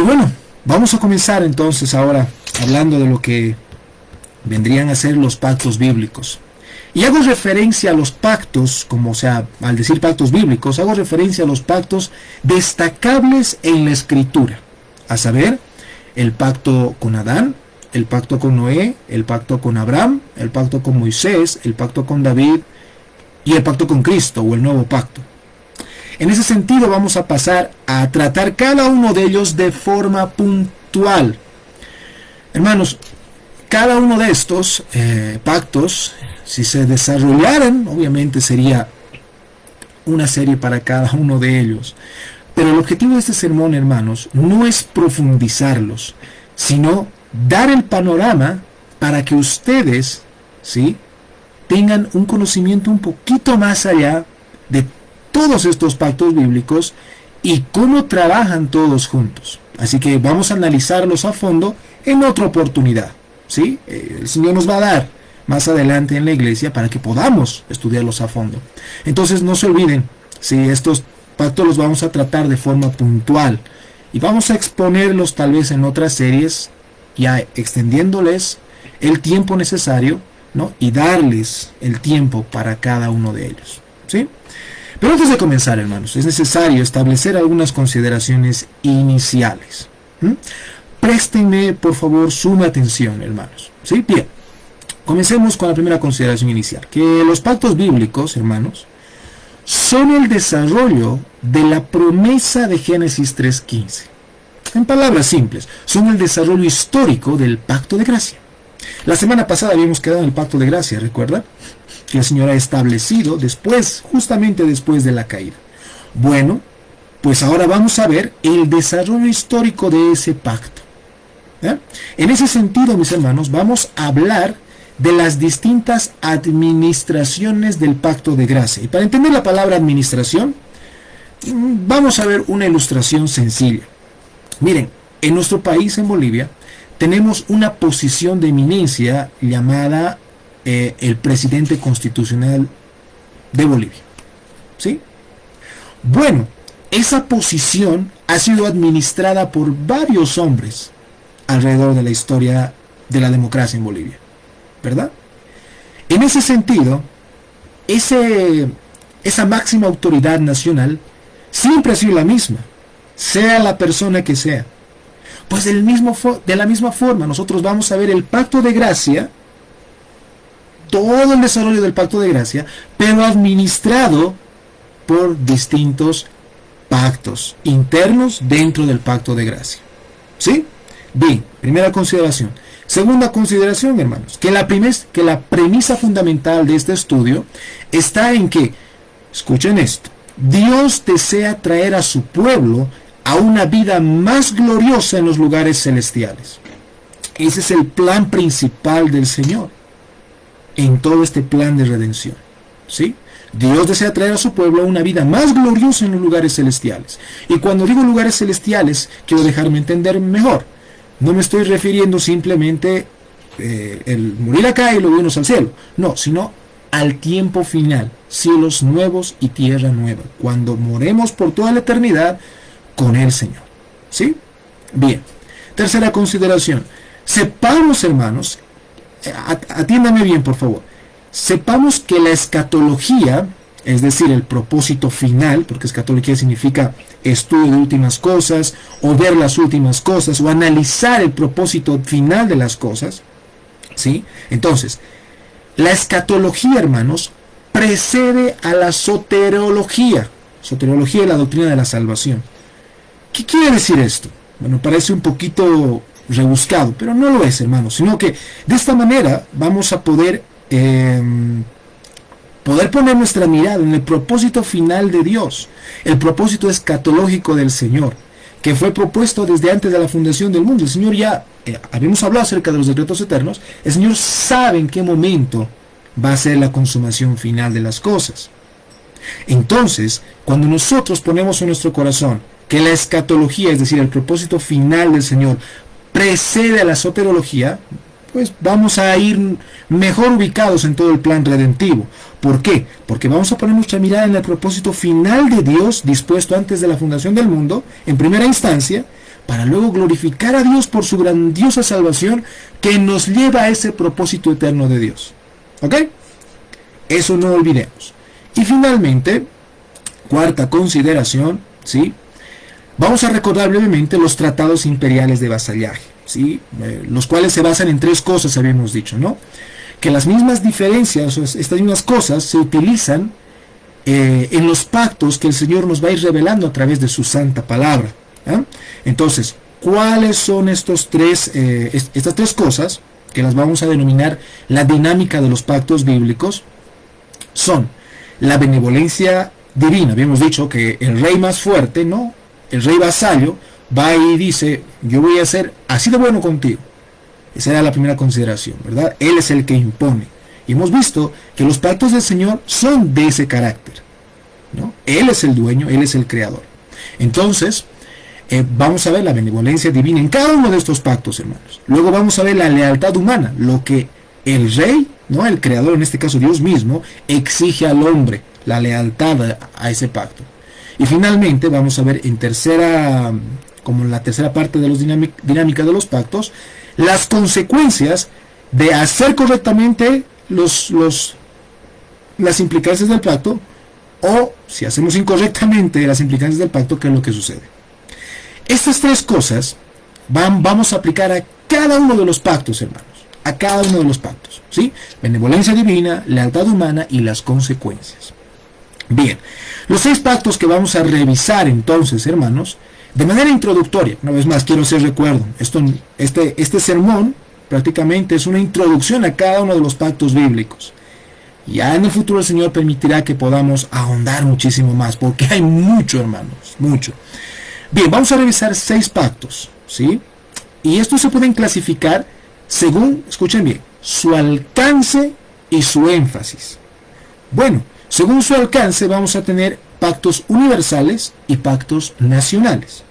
bueno, vamos a comenzar entonces ahora hablando de lo que vendrían a ser los pactos bíblicos. Y hago referencia a los pactos, al decir pactos bíblicos, hago referencia a los pactos destacables en la Escritura. A saber, el pacto con Adán, el pacto con Noé, el pacto con Abraham, el pacto con Moisés, el pacto con David y el pacto con Cristo o el nuevo pacto. En ese sentido vamos a pasar a tratar cada uno de ellos de forma puntual. Hermanos, cada uno de estos pactos, si se desarrollaran, obviamente sería una serie para cada uno de ellos. Pero el objetivo de este sermón, hermanos, no es profundizarlos, sino dar el panorama para que ustedes, ¿sí?, tengan un conocimiento un poquito más allá de todos estos pactos bíblicos y cómo trabajan todos juntos. Así que vamos a analizarlos a fondo en otra oportunidad, ¿sí? El Señor nos va a dar más adelante en la iglesia para que podamos estudiarlos a fondo. Entonces no se olviden, ¿sí?, estos pactos los vamos a tratar de forma puntual y vamos a exponerlos tal vez en otras series, ya extendiéndoles el tiempo necesario, ¿no?, y darles el tiempo para cada uno de ellos, ¿sí? Pero antes de comenzar, hermanos, es necesario establecer algunas consideraciones iniciales. Préstenme, por favor, suma atención, hermanos, ¿sí? Bien, comencemos con la primera consideración inicial, que los pactos bíblicos, hermanos, son el desarrollo de la promesa de Génesis 3:15. En palabras simples, son el desarrollo histórico del pacto de gracia. La semana pasada habíamos quedado en el pacto de gracia, ¿recuerda?, que el Señor ha establecido justamente después de la caída. Bueno, pues ahora vamos a ver el desarrollo histórico de ese pacto. En ese sentido, mis hermanos, vamos a hablar de las distintas administraciones del pacto de gracia. Y para entender la palabra administración, vamos a ver una ilustración sencilla. Miren, en nuestro país, en Bolivia, tenemos una posición de eminencia llamada el presidente constitucional de Bolivia, ¿sí? Bueno, esa posición ha sido administrada por varios hombres alrededor de la historia de la democracia en Bolivia, ¿verdad? En ese sentido, esa máxima autoridad nacional siempre ha sido la misma, sea la persona que sea. Pues de la misma forma, nosotros vamos a ver el pacto de gracia, todo el desarrollo del pacto de gracia, pero administrado por distintos pactos internos dentro del pacto de gracia, ¿sí? Bien, primera consideración. Segunda consideración, hermanos, que la premisa fundamental de este estudio está en que, escuchen esto, Dios desea traer a su pueblo a una vida más gloriosa en los lugares celestiales. Ese es el plan principal del Señor en todo este plan de redención, ¿sí? Dios desea traer a su pueblo a una vida más gloriosa en los lugares celestiales. Y cuando digo lugares celestiales, quiero dejarme entender mejor. No me estoy refiriendo simplemente el morir acá y luego irnos al cielo. No, sino al tiempo final, cielos nuevos y tierra nueva, cuando moremos por toda la eternidad con el Señor, ¿sí? Bien, tercera consideración. Sepamos, hermanos, atiéndame bien, por favor. Sepamos que la escatología, es decir, el propósito final, porque escatología significa estudio de últimas cosas, o ver las últimas cosas, o analizar el propósito final de las cosas, ¿sí? Entonces, la escatología, hermanos, precede a la soteriología. Soteriología es la doctrina de la salvación. ¿Qué quiere decir esto? Bueno, parece un poquito rebuscado, pero no lo es, hermanos, sino que de esta manera vamos a poder poner nuestra mirada en el propósito final de Dios, el propósito escatológico del Señor, que fue propuesto desde antes de la fundación del mundo. El Señor ya, habíamos hablado acerca de los decretos eternos, el Señor sabe en qué momento va a ser la consumación final de las cosas. Entonces, cuando nosotros ponemos en nuestro corazón que la escatología, es decir, el propósito final del Señor, precede a la soteriología, pues vamos a ir mejor ubicados en todo el plan redentivo. ¿Por qué? Porque vamos a poner nuestra mirada en el propósito final de Dios, dispuesto antes de la fundación del mundo, en primera instancia, para luego glorificar a Dios por su grandiosa salvación que nos lleva a ese propósito eterno de Dios. ¿Ok? Eso no olvidemos. Y finalmente, cuarta consideración, ¿sí? Vamos a recordar brevemente los tratados imperiales de vasallaje, ¿sí? Los cuales se basan en tres cosas, habíamos dicho, ¿no? Que las mismas diferencias, estas mismas cosas, se utilizan en los pactos que el Señor nos va a ir revelando a través de su santa palabra. Entonces, ¿cuáles son estas tres cosas que las vamos a denominar la dinámica de los pactos bíblicos? Son la benevolencia divina. Habíamos dicho que el rey más fuerte, ¿no? El rey vasallo va y dice: yo voy a ser así de bueno contigo. Esa era la primera consideración, ¿verdad? Él es el que impone. Y hemos visto que los pactos del Señor son de ese carácter, ¿no? Él es el dueño, Él es el creador. Entonces, vamos a ver la benevolencia divina en cada uno de estos pactos, hermanos. Luego vamos a ver la lealtad humana, lo que el rey, ¿no? El creador, en este caso Dios mismo, exige al hombre, la lealtad a ese pacto. Y finalmente vamos a ver como la tercera parte de los dinámica de los pactos, las consecuencias de hacer correctamente las implicancias del pacto, o si hacemos incorrectamente las implicancias del pacto, ¿qué es lo que sucede? Estas tres cosas vamos a aplicar a cada uno de los pactos, hermanos, a cada uno de los pactos, ¿sí? Benevolencia divina, lealtad humana y las consecuencias. Bien, los 6 pactos que vamos a revisar entonces, hermanos, de manera introductoria. Una vez más quiero hacer recuerdo, este sermón prácticamente es una introducción a cada uno de los pactos bíblicos. Ya en el futuro el Señor permitirá que podamos ahondar muchísimo más, porque hay mucho, hermanos, mucho. Bien, vamos a revisar 6 pactos, ¿sí? Y estos se pueden clasificar según, escuchen bien, su alcance y su énfasis. Bueno, según su alcance vamos a tener pactos universales y pactos nacionales.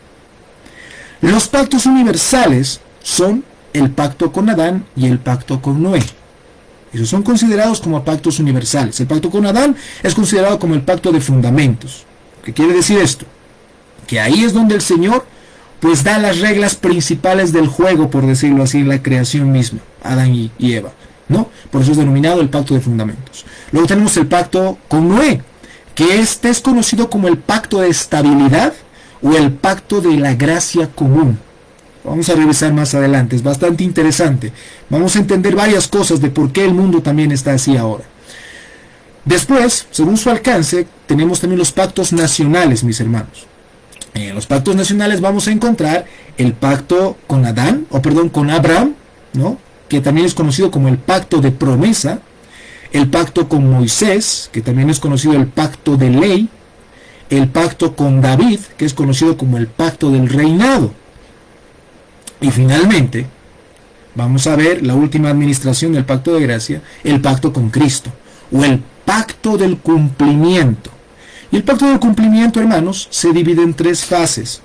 Los pactos universales son el pacto con Adán y el pacto con Noé. Esos son considerados como pactos universales. El pacto con Adán es considerado como el pacto de fundamentos. ¿Qué quiere decir esto? Que ahí es donde el Señor pues da las reglas principales del juego, por decirlo así, en la creación misma, Adán y Eva, ¿no? Por eso es denominado el pacto de fundamentos. Luego tenemos el pacto con Noé, que este es conocido como el pacto de estabilidad o el pacto de la gracia común. Vamos a revisar más adelante, es bastante interesante. Vamos a entender varias cosas de por qué el mundo también está así ahora. Después, según su alcance, tenemos también los pactos nacionales, mis hermanos. En los pactos nacionales vamos a encontrar el pacto con con Abraham, ¿no? Que también es conocido como el pacto de promesa, el pacto con Moisés, que también es conocido el pacto de ley, el pacto con David, que es conocido como el pacto del reinado. Y finalmente, vamos a ver la última administración del pacto de gracia, el pacto con Cristo, o el pacto del cumplimiento. Y el pacto del cumplimiento, hermanos, se divide en 3 fases: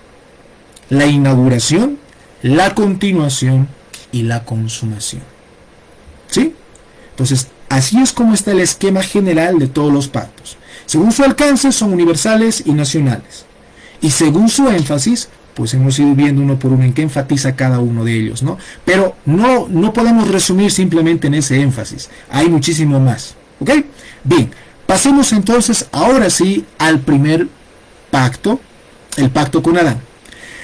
la inauguración, la continuación y la consumación. ¿Sí? Entonces, así es como está el esquema general de todos los pactos. Según su alcance son universales y nacionales. Y según su énfasis, pues hemos ido viendo uno por uno en qué enfatiza cada uno de ellos, ¿no? Pero no podemos resumir simplemente en ese énfasis. Hay muchísimo más. ¿Ok? Bien, pasemos entonces ahora sí al primer pacto, el pacto con Adán.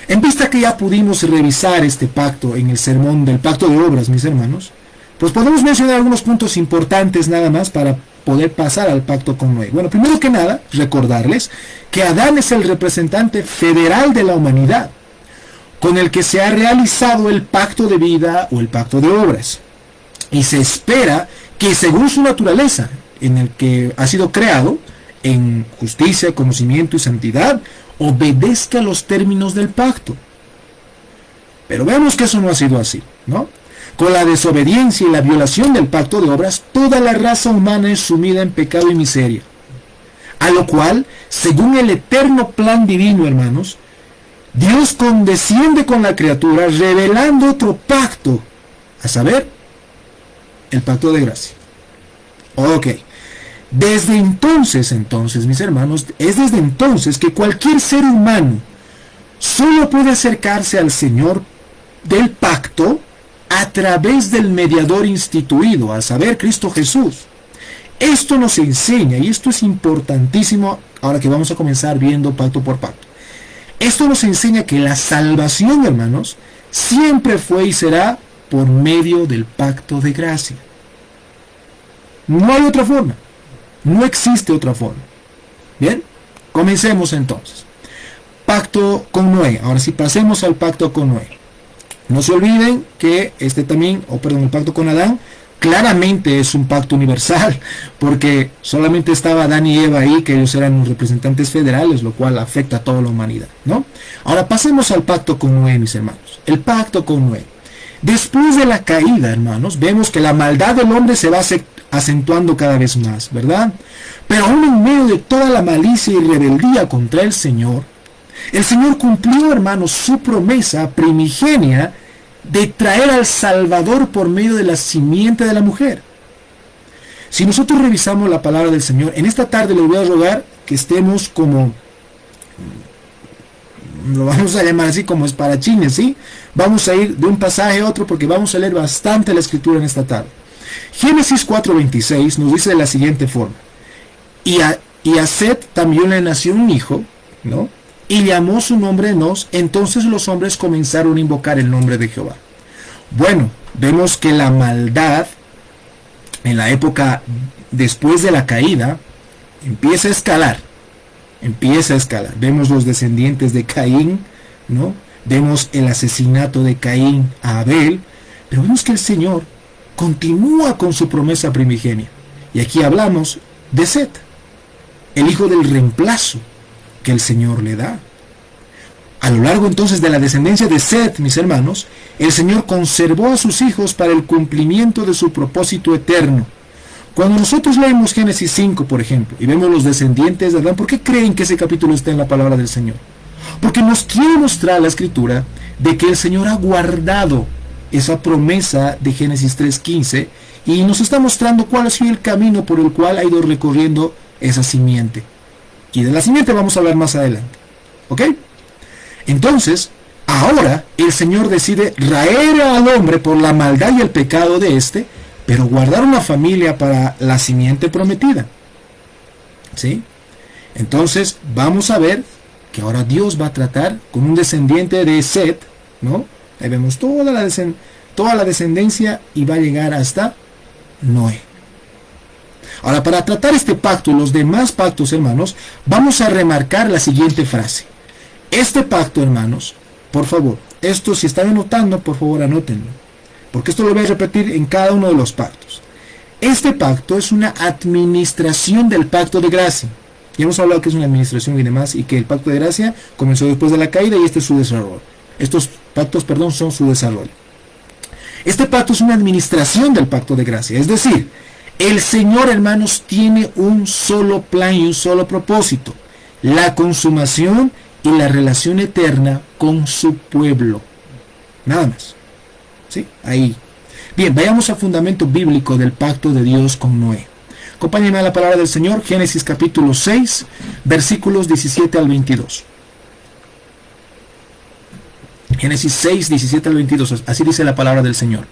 En vista que ya pudimos revisar este pacto en el sermón del pacto de obras, mis hermanos, pues podemos mencionar algunos puntos importantes nada más para poder pasar al pacto con Noé. Bueno, primero que nada, recordarles que Adán es el representante federal de la humanidad, con el que se ha realizado el pacto de vida o el pacto de obras. Y se espera que según su naturaleza, en el que ha sido creado, en justicia, conocimiento y santidad, obedezca los términos del pacto. Pero vemos que eso no ha sido así, ¿no? Con la desobediencia y la violación del pacto de obras, toda la raza humana es sumida en pecado y miseria. A lo cual, según el eterno plan divino, hermanos, Dios condesciende con la criatura, revelando otro pacto, a saber, el pacto de gracia. Ok. Desde entonces, mis hermanos, es desde entonces que cualquier ser humano solo puede acercarse al Señor del pacto a través del mediador instituido, a saber, Cristo Jesús. Esto nos enseña, y esto es importantísimo ahora que vamos a comenzar viendo pacto por pacto. Esto nos enseña que la salvación, hermanos, siempre fue y será por medio del pacto de gracia. No hay otra forma. No existe otra forma. Bien, comencemos entonces. Pacto con Noé. Ahora sí, pasemos al pacto con Noé. No se olviden que el pacto con Adán claramente es un pacto universal, porque solamente estaba Adán y Eva ahí, que ellos eran los representantes federales, lo cual afecta a toda la humanidad, ¿no? Ahora pasemos al pacto con Noé, mis hermanos. El pacto con Noé. Después de la caída, hermanos, vemos que la maldad del hombre se va acentuando cada vez más, ¿verdad? Pero aún en medio de toda la malicia y rebeldía contra el Señor cumplió, hermanos, su promesa primigenia de traer al Salvador por medio de la simiente de la mujer. Si nosotros revisamos la palabra del Señor, en esta tarde les voy a rogar que estemos como, lo vamos a llamar así, como espadachines, ¿sí? Vamos a ir de un pasaje a otro porque vamos a leer bastante la Escritura en esta tarde. Génesis 4:26 nos dice de la siguiente forma: y a Set también le nació un hijo, ¿no? Y llamó su nombre Enos. Entonces los hombres comenzaron a invocar el nombre de Jehová. Bueno, vemos que la maldad en la época después de la caída empieza a escalar. Vemos los descendientes de Caín, ¿no? Vemos el asesinato de Caín a Abel, pero vemos que el Señor continúa con su promesa primigenia. Y aquí hablamos de Set, el hijo del reemplazo que el Señor le da. A lo largo entonces de la descendencia de Set, mis hermanos, el Señor conservó a sus hijos para el cumplimiento de su propósito eterno. Cuando nosotros leemos Génesis 5, por ejemplo, y vemos los descendientes de Adán, ¿por qué creen que ese capítulo está en la palabra del Señor? Porque nos quiere mostrar la Escritura de que el Señor ha guardado esa promesa de Génesis 3:15 y nos está mostrando cuál ha sido el camino por el cual ha ido recorriendo esa simiente. Y de la simiente vamos a hablar más adelante. ¿Ok? Entonces, ahora el Señor decide raer al hombre por la maldad y el pecado de éste, pero guardar una familia para la simiente prometida. ¿Sí? Entonces, vamos a ver que ahora Dios va a tratar con un descendiente de Set, ¿no? Ahí vemos toda la descendencia y va a llegar hasta Noé. Ahora, para tratar este pacto y los demás pactos, hermanos, vamos a remarcar la siguiente frase. Este pacto, hermanos, por favor, esto si están anotando, por favor anótenlo, porque esto lo voy a repetir en cada uno de los pactos. Este pacto es una administración del pacto de gracia. Ya hemos hablado que es una administración y demás, y que el pacto de gracia comenzó después de la caída y este es su desarrollo. Estos pactos, son su desarrollo. Este pacto es una administración del pacto de gracia, es decir, el Señor, hermanos, tiene un solo plan y un solo propósito: la consumación y la relación eterna con su pueblo. Nada más. ¿Sí? Ahí. Bien, vayamos al fundamento bíblico del pacto de Dios con Noé. Acompáñenme a la palabra del Señor, Génesis capítulo 6, versículos 17 al 22. Génesis 6, 17 al 22, así dice la palabra del Señor.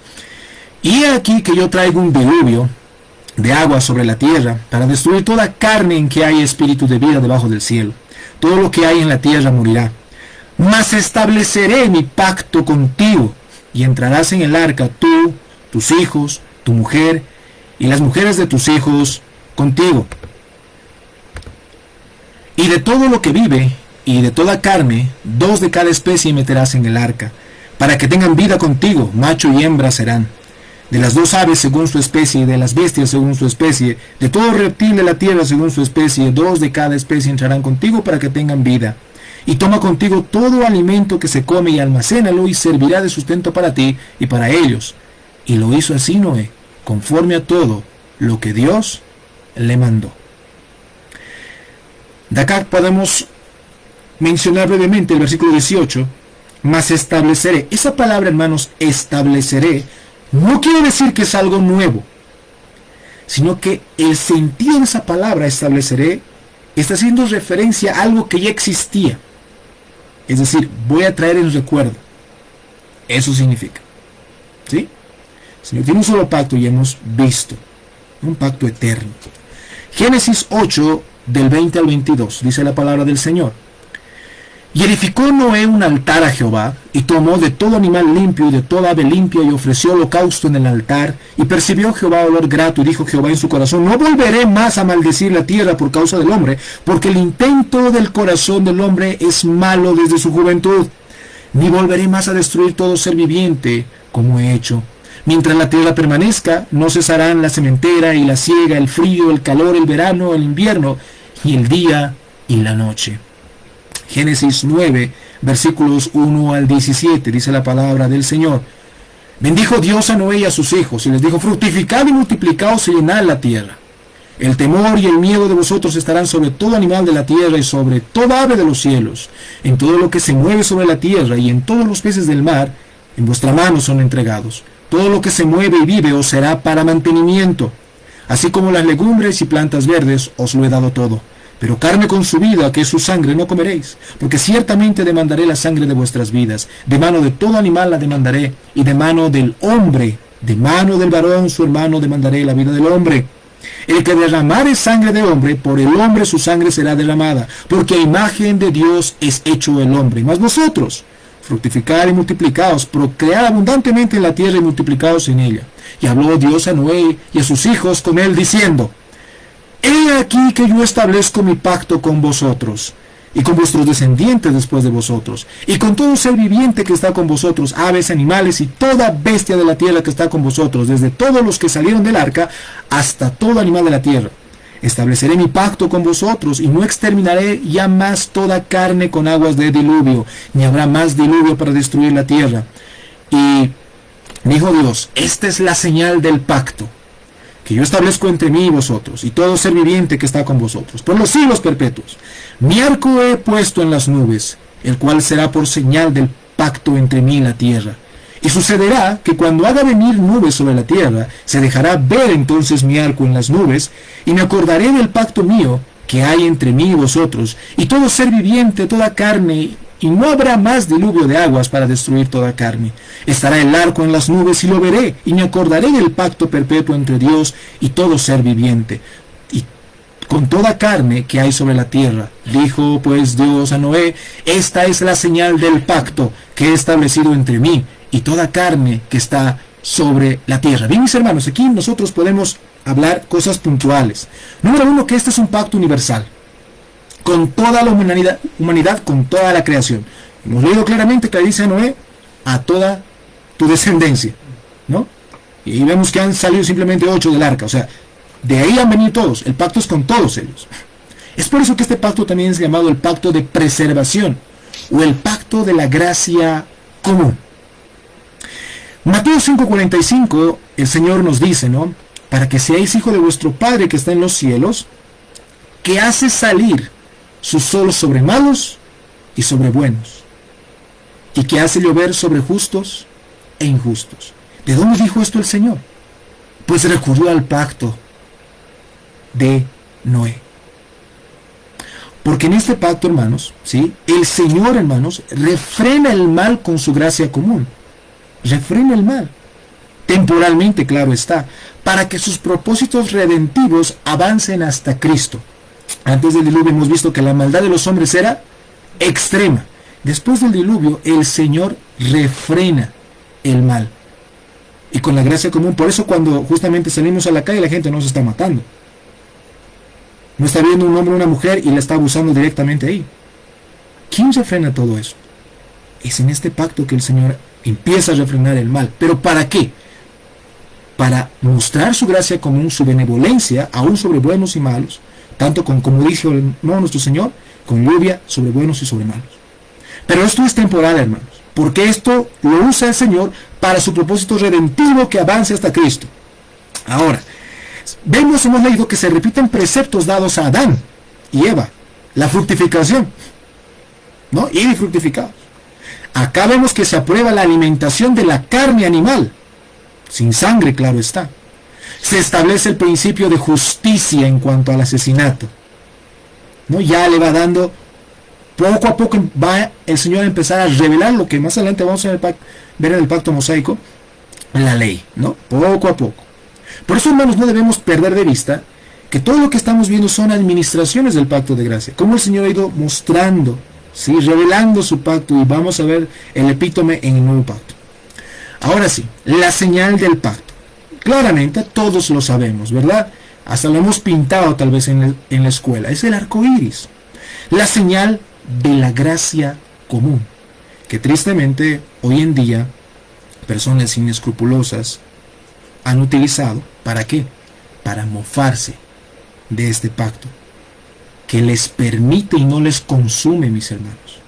Y he aquí que yo traigo un diluvio de agua sobre la tierra, para destruir toda carne en que hay espíritu de vida debajo del cielo. Todo lo que hay en la tierra morirá. Mas estableceré mi pacto contigo, y entrarás en el arca tú, tus hijos, tu mujer, y las mujeres de tus hijos contigo. Y de todo lo que vive, y de toda carne, 2 de cada especie meterás en el arca, para que tengan vida contigo, macho y hembra serán. De las 2 aves según su especie, y de las bestias según su especie, de todo reptil de la tierra según su especie, 2 de cada especie entrarán contigo para que tengan vida. Y toma contigo todo alimento que se come y almacénalo, y servirá de sustento para ti y para ellos. Y lo hizo así Noé, conforme a todo lo que Dios le mandó. De acá podemos mencionar brevemente el versículo 18, mas estableceré. Esa palabra, hermanos, estableceré, no quiere decir que es algo nuevo, sino que el sentido de esa palabra estableceré está haciendo referencia a algo que ya existía. Es decir, voy a traer en recuerdo. Eso significa. ¿Sí? El Señor tiene un solo pacto y hemos visto. Un pacto eterno. Génesis 8, del 20 al 22, dice la palabra del Señor. Y edificó Noé un altar a Jehová, y tomó de todo animal limpio y de toda ave limpia, y ofreció holocausto en el altar, y percibió Jehová olor grato, y dijo Jehová en su corazón, no volveré más a maldecir la tierra por causa del hombre, porque el intento del corazón del hombre es malo desde su juventud, ni volveré más a destruir todo ser viviente, como he hecho. Mientras la tierra permanezca, no cesarán la sementera y la siega, el frío, el calor, el verano, el invierno, y el día y la noche. Génesis 9, versículos 1 al 17, dice la palabra del Señor. Bendijo Dios a Noé y a sus hijos, y les dijo, fructificad y multiplicaos y llenad la tierra. El temor y el miedo de vosotros estarán sobre todo animal de la tierra y sobre toda ave de los cielos, en todo lo que se mueve sobre la tierra y en todos los peces del mar, en vuestra mano son entregados. Todo lo que se mueve y vive os será para mantenimiento. Así como las legumbres y plantas verdes os lo he dado todo. Pero carne con su vida, que es su sangre, no comeréis, porque ciertamente demandaré la sangre de vuestras vidas. De mano de todo animal la demandaré, y de mano del hombre, de mano del varón su hermano demandaré la vida del hombre. El que derramare sangre de hombre, por el hombre su sangre será derramada, porque a imagen de Dios es hecho el hombre. Mas vosotros, fructificad y multiplicaos, procread abundantemente en la tierra y multiplicaos en ella. Y habló Dios a Noé y a sus hijos con él, diciendo, he aquí que yo establezco mi pacto con vosotros, y con vuestros descendientes después de vosotros, y con todo ser viviente que está con vosotros, aves, animales, y toda bestia de la tierra que está con vosotros, desde todos los que salieron del arca, hasta todo animal de la tierra. Estableceré mi pacto con vosotros, y no exterminaré ya más toda carne con aguas de diluvio, ni habrá más diluvio para destruir la tierra. Y dijo Dios, esta es la señal del pacto, que yo establezco entre mí y vosotros, y todo ser viviente que está con vosotros, por los siglos perpetuos. Mi arco he puesto en las nubes, el cual será por señal del pacto entre mí y la tierra. Y sucederá que cuando haga venir nubes sobre la tierra, se dejará ver entonces mi arco en las nubes, y me acordaré del pacto mío que hay entre mí y vosotros, y todo ser viviente, toda carne, y no habrá más diluvio de aguas para destruir toda carne. Estará el arco en las nubes y lo veré, y me acordaré del pacto perpetuo entre Dios y todo ser viviente, y con toda carne que hay sobre la tierra. Dijo pues Dios a Noé, esta es la señal del pacto que he establecido entre mí y toda carne que está sobre la tierra. Bien, mis hermanos, aquí nosotros podemos hablar cosas puntuales. Número uno, que este es un pacto universal, con toda la humanidad, con toda la creación. Hemos leído claramente que le dice a Noé, a toda tu descendencia, ¿no? Y ahí vemos que han salido simplemente 8 del arca, o sea, de ahí han venido todos, el pacto es con todos ellos. Es por eso que este pacto también es llamado el pacto de preservación, o el pacto de la gracia común. Mateo 5:45, el Señor nos dice, ¿no? Para que seáis hijo de vuestro Padre que está en los cielos, que hace salir su sol sobre malos y sobre buenos, y que hace llover sobre justos e injustos. ¿De dónde dijo esto el Señor? Pues recurrió al pacto de Noé. Porque en este pacto, hermanos, ¿sí?, el Señor, hermanos, refrena el mal con su gracia común. Refrena el mal. Temporalmente, claro está, para que sus propósitos redentivos avancen hasta Cristo. Antes del diluvio hemos visto que la maldad de los hombres era extrema. Después del diluvio, el Señor refrena el mal. Y con la gracia común, por eso cuando justamente salimos a la calle, la gente no se está matando. No está viendo un hombre o una mujer y la está abusando directamente ahí. ¿Quién refrena todo eso? Es en este pacto que el Señor empieza a refrenar el mal. ¿Pero para qué? Para mostrar su gracia común, su benevolencia, aún sobre buenos y malos, tanto como dijo nuestro Señor, con lluvia sobre buenos y sobre malos. Pero esto es temporal, hermanos, porque esto lo usa el Señor para su propósito redentivo que avance hasta Cristo. Ahora, hemos leído que se repiten preceptos dados a Adán y Eva, la fructificación, ¿no? Y fructificados. Acá vemos que se aprueba la alimentación de la carne animal, sin sangre, claro está. Se establece el principio de justicia en cuanto al asesinato, ¿no? Ya le va dando Poco a poco va el Señor a empezar a revelar lo que más adelante vamos a ver en el pacto mosaico, la ley, ¿no? Poco a poco. Por eso, hermanos, no debemos perder de vista que todo lo que estamos viendo son administraciones del pacto de gracia. Como el Señor ha ido mostrando, ¿sí? Revelando su pacto, y vamos a ver el epítome en el nuevo pacto. Ahora sí, la señal del pacto. Claramente todos lo sabemos, ¿verdad? Hasta lo hemos pintado tal vez en la escuela. Es el arco iris. La señal de la gracia común. Que tristemente hoy en día personas inescrupulosas han utilizado. ¿Para qué? Para mofarse de este pacto. Que les permite y no les consume, mis hermanos.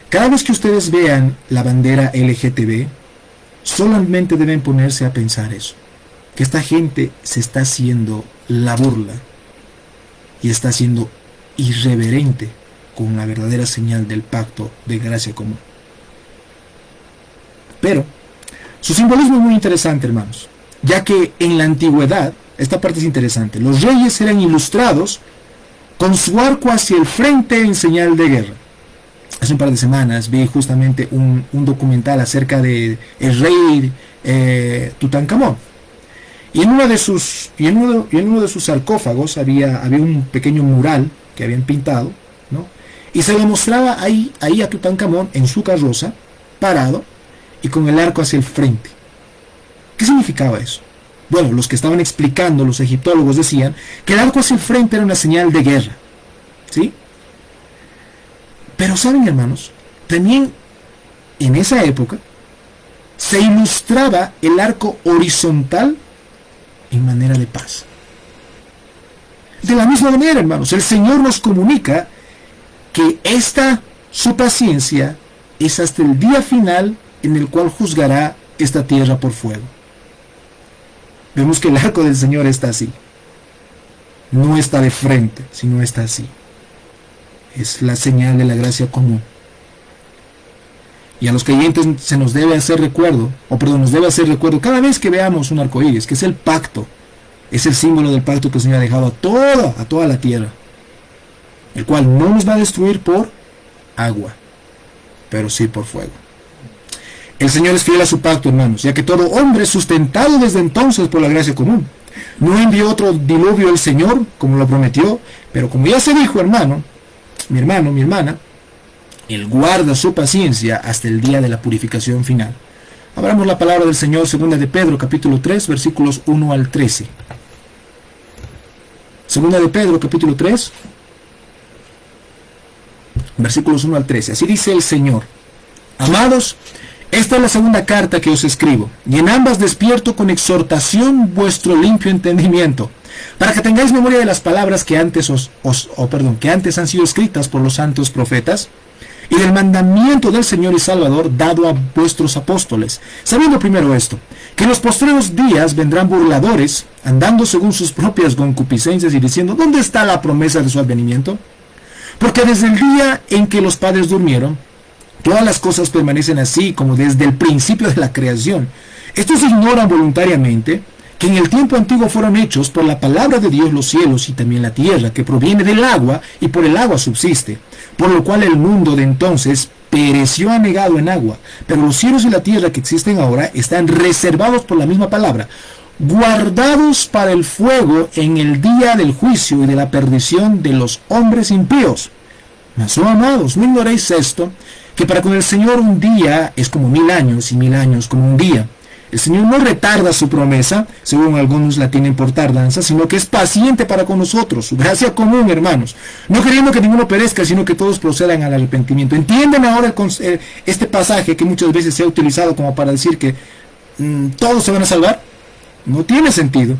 Cada vez que ustedes vean la bandera LGTB, solamente deben ponerse a pensar eso. Que esta gente se está haciendo la burla y está siendo irreverente con la verdadera señal del pacto de gracia común. Pero su simbolismo es muy interesante, hermanos, ya que en la antigüedad, esta parte es interesante, los reyes eran ilustrados con su arco hacia el frente en señal de guerra. Hace un par de semanas vi justamente un documental acerca de el rey Tutankamón. Y en uno de sus sarcófagos había un pequeño mural que habían pintado, ¿no? Y se le mostraba ahí a Tutankamón en su carroza, parado y con el arco hacia el frente. ¿Qué significaba eso? Bueno, los que estaban explicando, los egiptólogos, decían que el arco hacia el frente era una señal de guerra, ¿sí? Pero saben, hermanos, también en esa época se ilustraba el arco horizontal en manera de paz. De la misma manera, hermanos, el Señor nos comunica que su paciencia es hasta el día final en el cual juzgará esta tierra por fuego. Vemos que el arco del Señor está así. No está de frente, sino está así. Es la señal de la gracia común. Y a los creyentes se nos debe hacer recuerdo, nos debe hacer recuerdo cada vez que veamos un arco iris, que es el pacto, es el símbolo del pacto que el Señor ha dejado a toda la tierra, el cual no nos va a destruir por agua, pero sí por fuego. El Señor es fiel a su pacto, hermanos, ya que todo hombre sustentado desde entonces por la gracia común. No envió otro diluvio el Señor, como lo prometió, pero como ya se dijo, mi hermana, Él guarda su paciencia hasta el día de la purificación final. Abramos la palabra del Señor, segunda de Pedro, capítulo 3, versículos 1 al 13. Segunda de Pedro, capítulo 3, versículos 1 al 13. Así dice el Señor: Amados, esta es la segunda carta que os escribo, y en ambas despierto con exhortación vuestro limpio entendimiento, para que tengáis memoria de las palabras que antes que antes han sido escritas por los santos profetas, y del mandamiento del Señor y Salvador dado a vuestros apóstoles, sabiendo primero esto, que en los postreros días vendrán burladores, andando según sus propias concupiscencias y diciendo: ¿dónde está la promesa de su advenimiento? Porque desde el día en que los padres durmieron, todas las cosas permanecen así como desde el principio de la creación. Estos ignoran voluntariamente que en el tiempo antiguo fueron hechos por la palabra de Dios los cielos y también la tierra, que proviene del agua y por el agua subsiste, por lo cual el mundo de entonces pereció anegado en agua, pero los cielos y la tierra que existen ahora están reservados por la misma palabra, guardados para el fuego en el día del juicio y de la perdición de los hombres impíos. Mas, oh amados, no ignoréis esto, que para con el Señor un día es como 1000 años y 1000 años como un día. El Señor no retarda su promesa, según algunos la tienen por tardanza, sino que es paciente para con nosotros, su gracia común, hermanos, no queriendo que ninguno perezca, sino que todos procedan al arrepentimiento. ¿Entienden ahora este pasaje que muchas veces se ha utilizado como para decir que todos se van a salvar? No tiene sentido,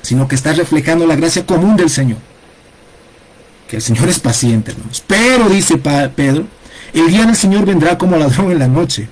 sino que está reflejando la gracia común del Señor. Que el Señor es paciente, hermanos. Pero, dice Pedro, el día del Señor vendrá como ladrón en la noche,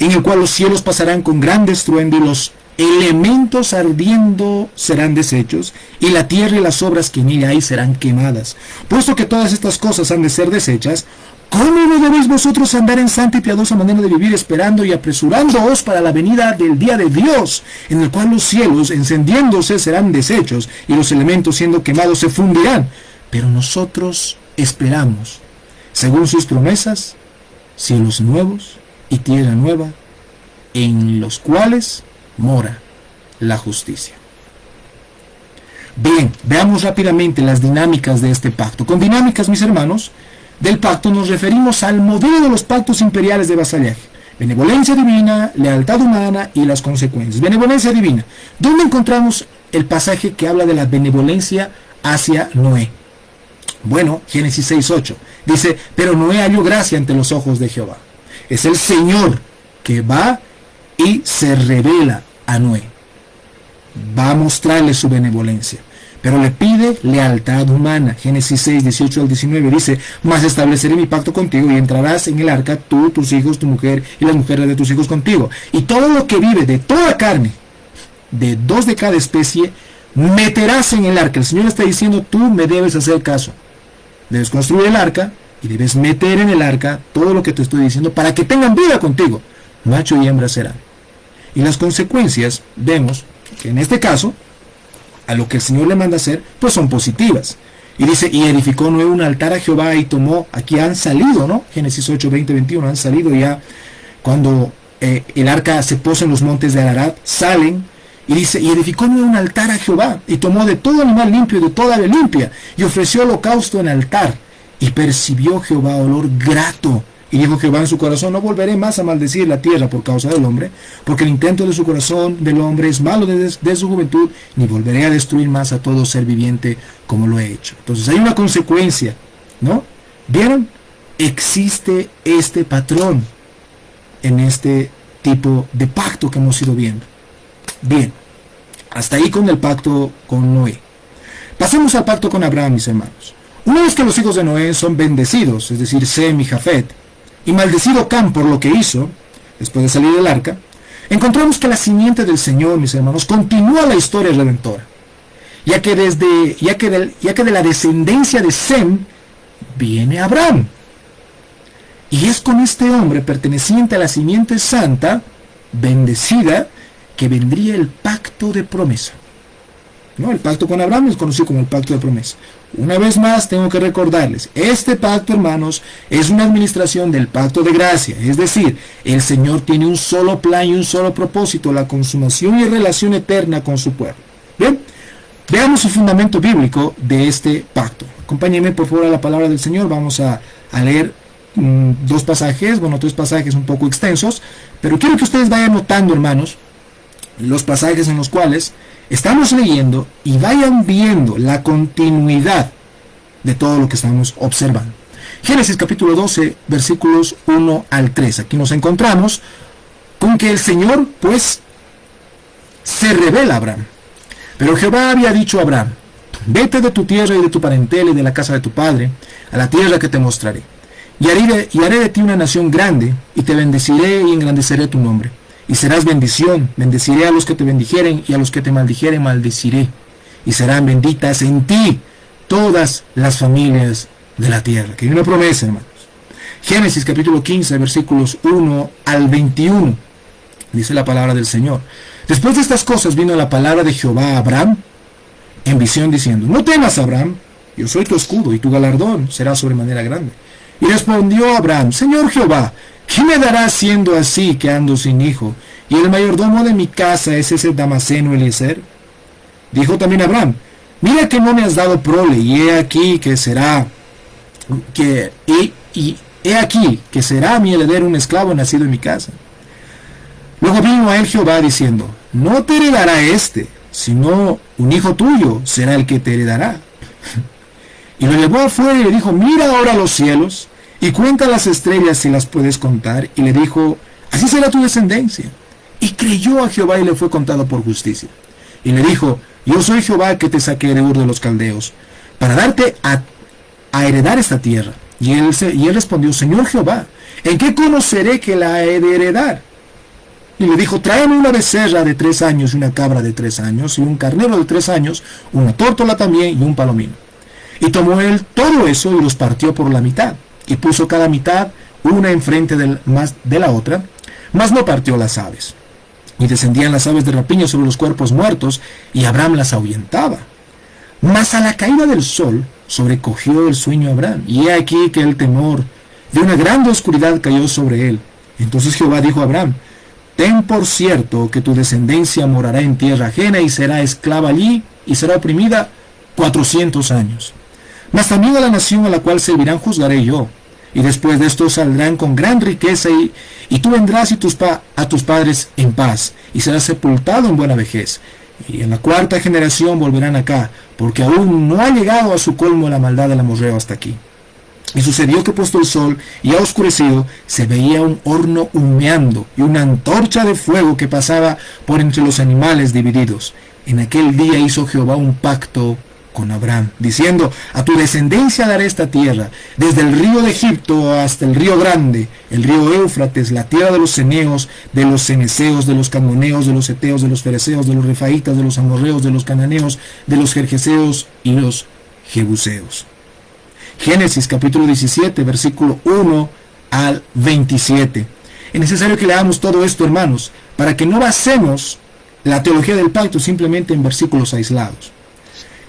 en el cual los cielos pasarán con gran estruendo y los elementos ardiendo serán deshechos, y la tierra y las obras que en ella hay serán quemadas. Puesto que todas estas cosas han de ser deshechas, ¿cómo no debéis vosotros andar en santa y piadosa manera de vivir, esperando y apresurándoos para la venida del día de Dios, en el cual los cielos encendiéndose serán deshechos, y los elementos siendo quemados se fundirán? Pero nosotros esperamos según sus promesas, cielos nuevos y tierra nueva, en los cuales mora la justicia. Bien, veamos rápidamente las dinámicas de este pacto. Con dinámicas, mis hermanos, del pacto nos referimos al modelo de los pactos imperiales de vasallaje. Benevolencia divina, lealtad humana y las consecuencias. Benevolencia divina. ¿Dónde encontramos el pasaje que habla de la benevolencia hacia Noé? Bueno, Génesis 6:8. Dice, pero Noé halló gracia ante los ojos de Jehová. Es el Señor que va y se revela a Noé. Va a mostrarle su benevolencia, pero le pide lealtad humana. Génesis 6:18-19 dice, mas estableceré mi pacto contigo y entrarás en el arca, tú, tus hijos, tu mujer y las mujeres de tus hijos contigo. Y todo lo que vive de toda carne, de 2 de cada especie, meterás en el arca. El Señor está diciendo, tú me debes hacer caso. Debes construir el arca y debes meter en el arca todo lo que te estoy diciendo para que tengan vida contigo. Macho y hembra serán. Y las consecuencias, vemos que en este caso, a lo que el Señor le manda hacer, pues son positivas. Y dice, y edificó Noé un altar a Jehová y tomó, aquí han salido, ¿no? Génesis 8:20-21, han salido ya cuando el arca se posa en los montes de Ararat, salen, y dice, y edificó Noé un altar a Jehová, y tomó de todo animal limpio y de toda ave limpia, y ofreció holocausto en altar, y percibió Jehová olor grato. Y dijo Jehová en su corazón, no volveré más a maldecir la tierra por causa del hombre, porque el intento de su corazón del hombre es malo desde su juventud, ni volveré a destruir más a todo ser viviente como lo he hecho. Entonces hay una consecuencia, ¿no? ¿Vieron? Existe este patrón en este tipo de pacto que hemos ido viendo. Bien, hasta ahí con el pacto con Noé. Pasemos al pacto con Abraham, mis hermanos. Una vez que los hijos de Noé son bendecidos, es decir, Sem y Jafet, y maldecido Cam por lo que hizo, después de salir del arca, encontramos que la simiente del Señor, mis hermanos, continúa la historia redentora, ya que de la descendencia de Sem viene Abraham. Y es con este hombre perteneciente a la simiente santa, bendecida, que vendría el pacto de promesa. ¿No? El pacto con Abraham es conocido como el pacto de promesa. Una vez más tengo que recordarles, este pacto, hermanos, es una administración del pacto de gracia, es decir, el Señor tiene un solo plan y un solo propósito, la consumación y relación eterna con su pueblo. Bien, veamos el fundamento bíblico de este pacto. Acompáñenme por favor a la palabra del Señor, vamos a leer 2 pasajes, bueno, 3 pasajes un poco extensos, pero quiero que ustedes vayan notando, hermanos, los pasajes en los cuales estamos leyendo y vayan viendo la continuidad de todo lo que estamos observando. Génesis capítulo 12, versículos 1 al 3. Aquí nos encontramos con que el Señor, pues, se revela a Abraham. Pero Jehová había dicho a Abraham, vete de tu tierra y de tu parentela y de la casa de tu padre, a la tierra que te mostraré. Y haré de ti una nación grande, y te bendeciré y engrandeceré tu nombre. Y serás bendición, bendeciré a los que te bendijeren, y a los que te maldijeren maldeciré. Y serán benditas en ti todas las familias de la tierra. Que hay una promesa, hermanos. Génesis capítulo 15, versículos 1 al 21. Dice la palabra del Señor. Después de estas cosas vino la palabra de Jehová a Abraham en visión diciendo, no temas, Abraham, yo soy tu escudo y tu galardón será sobremanera grande. Y respondió Abraham, Señor Jehová, ¿qué me darás siendo así que ando sin hijo? Y el mayordomo de mi casa es ese Damaseno Eliezer. Dijo también Abraham, mira que no me has dado prole, y he aquí que será mi heredero un esclavo nacido en mi casa. Luego vino a él Jehová diciendo, no te heredará sino un hijo tuyo será el que te heredará. Y lo llevó afuera y le dijo, mira ahora los cielos, y cuenta las estrellas si las puedes contar. Y le dijo, así será tu descendencia. Y creyó a Jehová y le fue contado por justicia. Y le dijo, yo soy Jehová que te saqué de Ur de los Caldeos, para darte a heredar esta tierra. Y él respondió, Señor Jehová, ¿en qué conoceré que la he de heredar? Y le dijo, tráeme una becerra de 3 años y una cabra de 3 años, y un carnero de 3 años, una tórtola también y un palomino. Y tomó él todo eso y los partió por la mitad, y puso cada mitad una enfrente de la otra, mas no partió las aves. Y descendían las aves de rapiña sobre los cuerpos muertos, y Abraham las ahuyentaba. Mas a la caída del sol sobrecogió el sueño a Abraham, y he aquí que el temor de una grande oscuridad cayó sobre él. Entonces Jehová dijo a Abraham: ten por cierto que tu descendencia morará en tierra ajena y será esclava allí y será oprimida 400 años. Mas también a la nación a la cual servirán juzgaré yo, y después de esto saldrán con gran riqueza, y tú vendrás a tus padres en paz, y serás sepultado en buena vejez. Y en la cuarta generación volverán acá, porque aún no ha llegado a su colmo la maldad del amorreo hasta aquí. Y sucedió que puesto el sol y ha oscurecido, se veía un horno humeando y una antorcha de fuego que pasaba por entre los animales divididos. En aquel día hizo Jehová un pacto con Abraham, diciendo: a tu descendencia daré esta tierra, desde el río de Egipto hasta el río grande, el río Éufrates, la tierra de los ceneos, de los ceneseos, de los cadmoneos, de los heteos, de los fereceos, de los refaitas, de los amorreos, de los cananeos, de los gergeseos y los jebuseos. Génesis capítulo 17, versículo 1 al 27. Es necesario que leamos todo esto, hermanos, para que no basemos la teología del pacto simplemente en versículos aislados.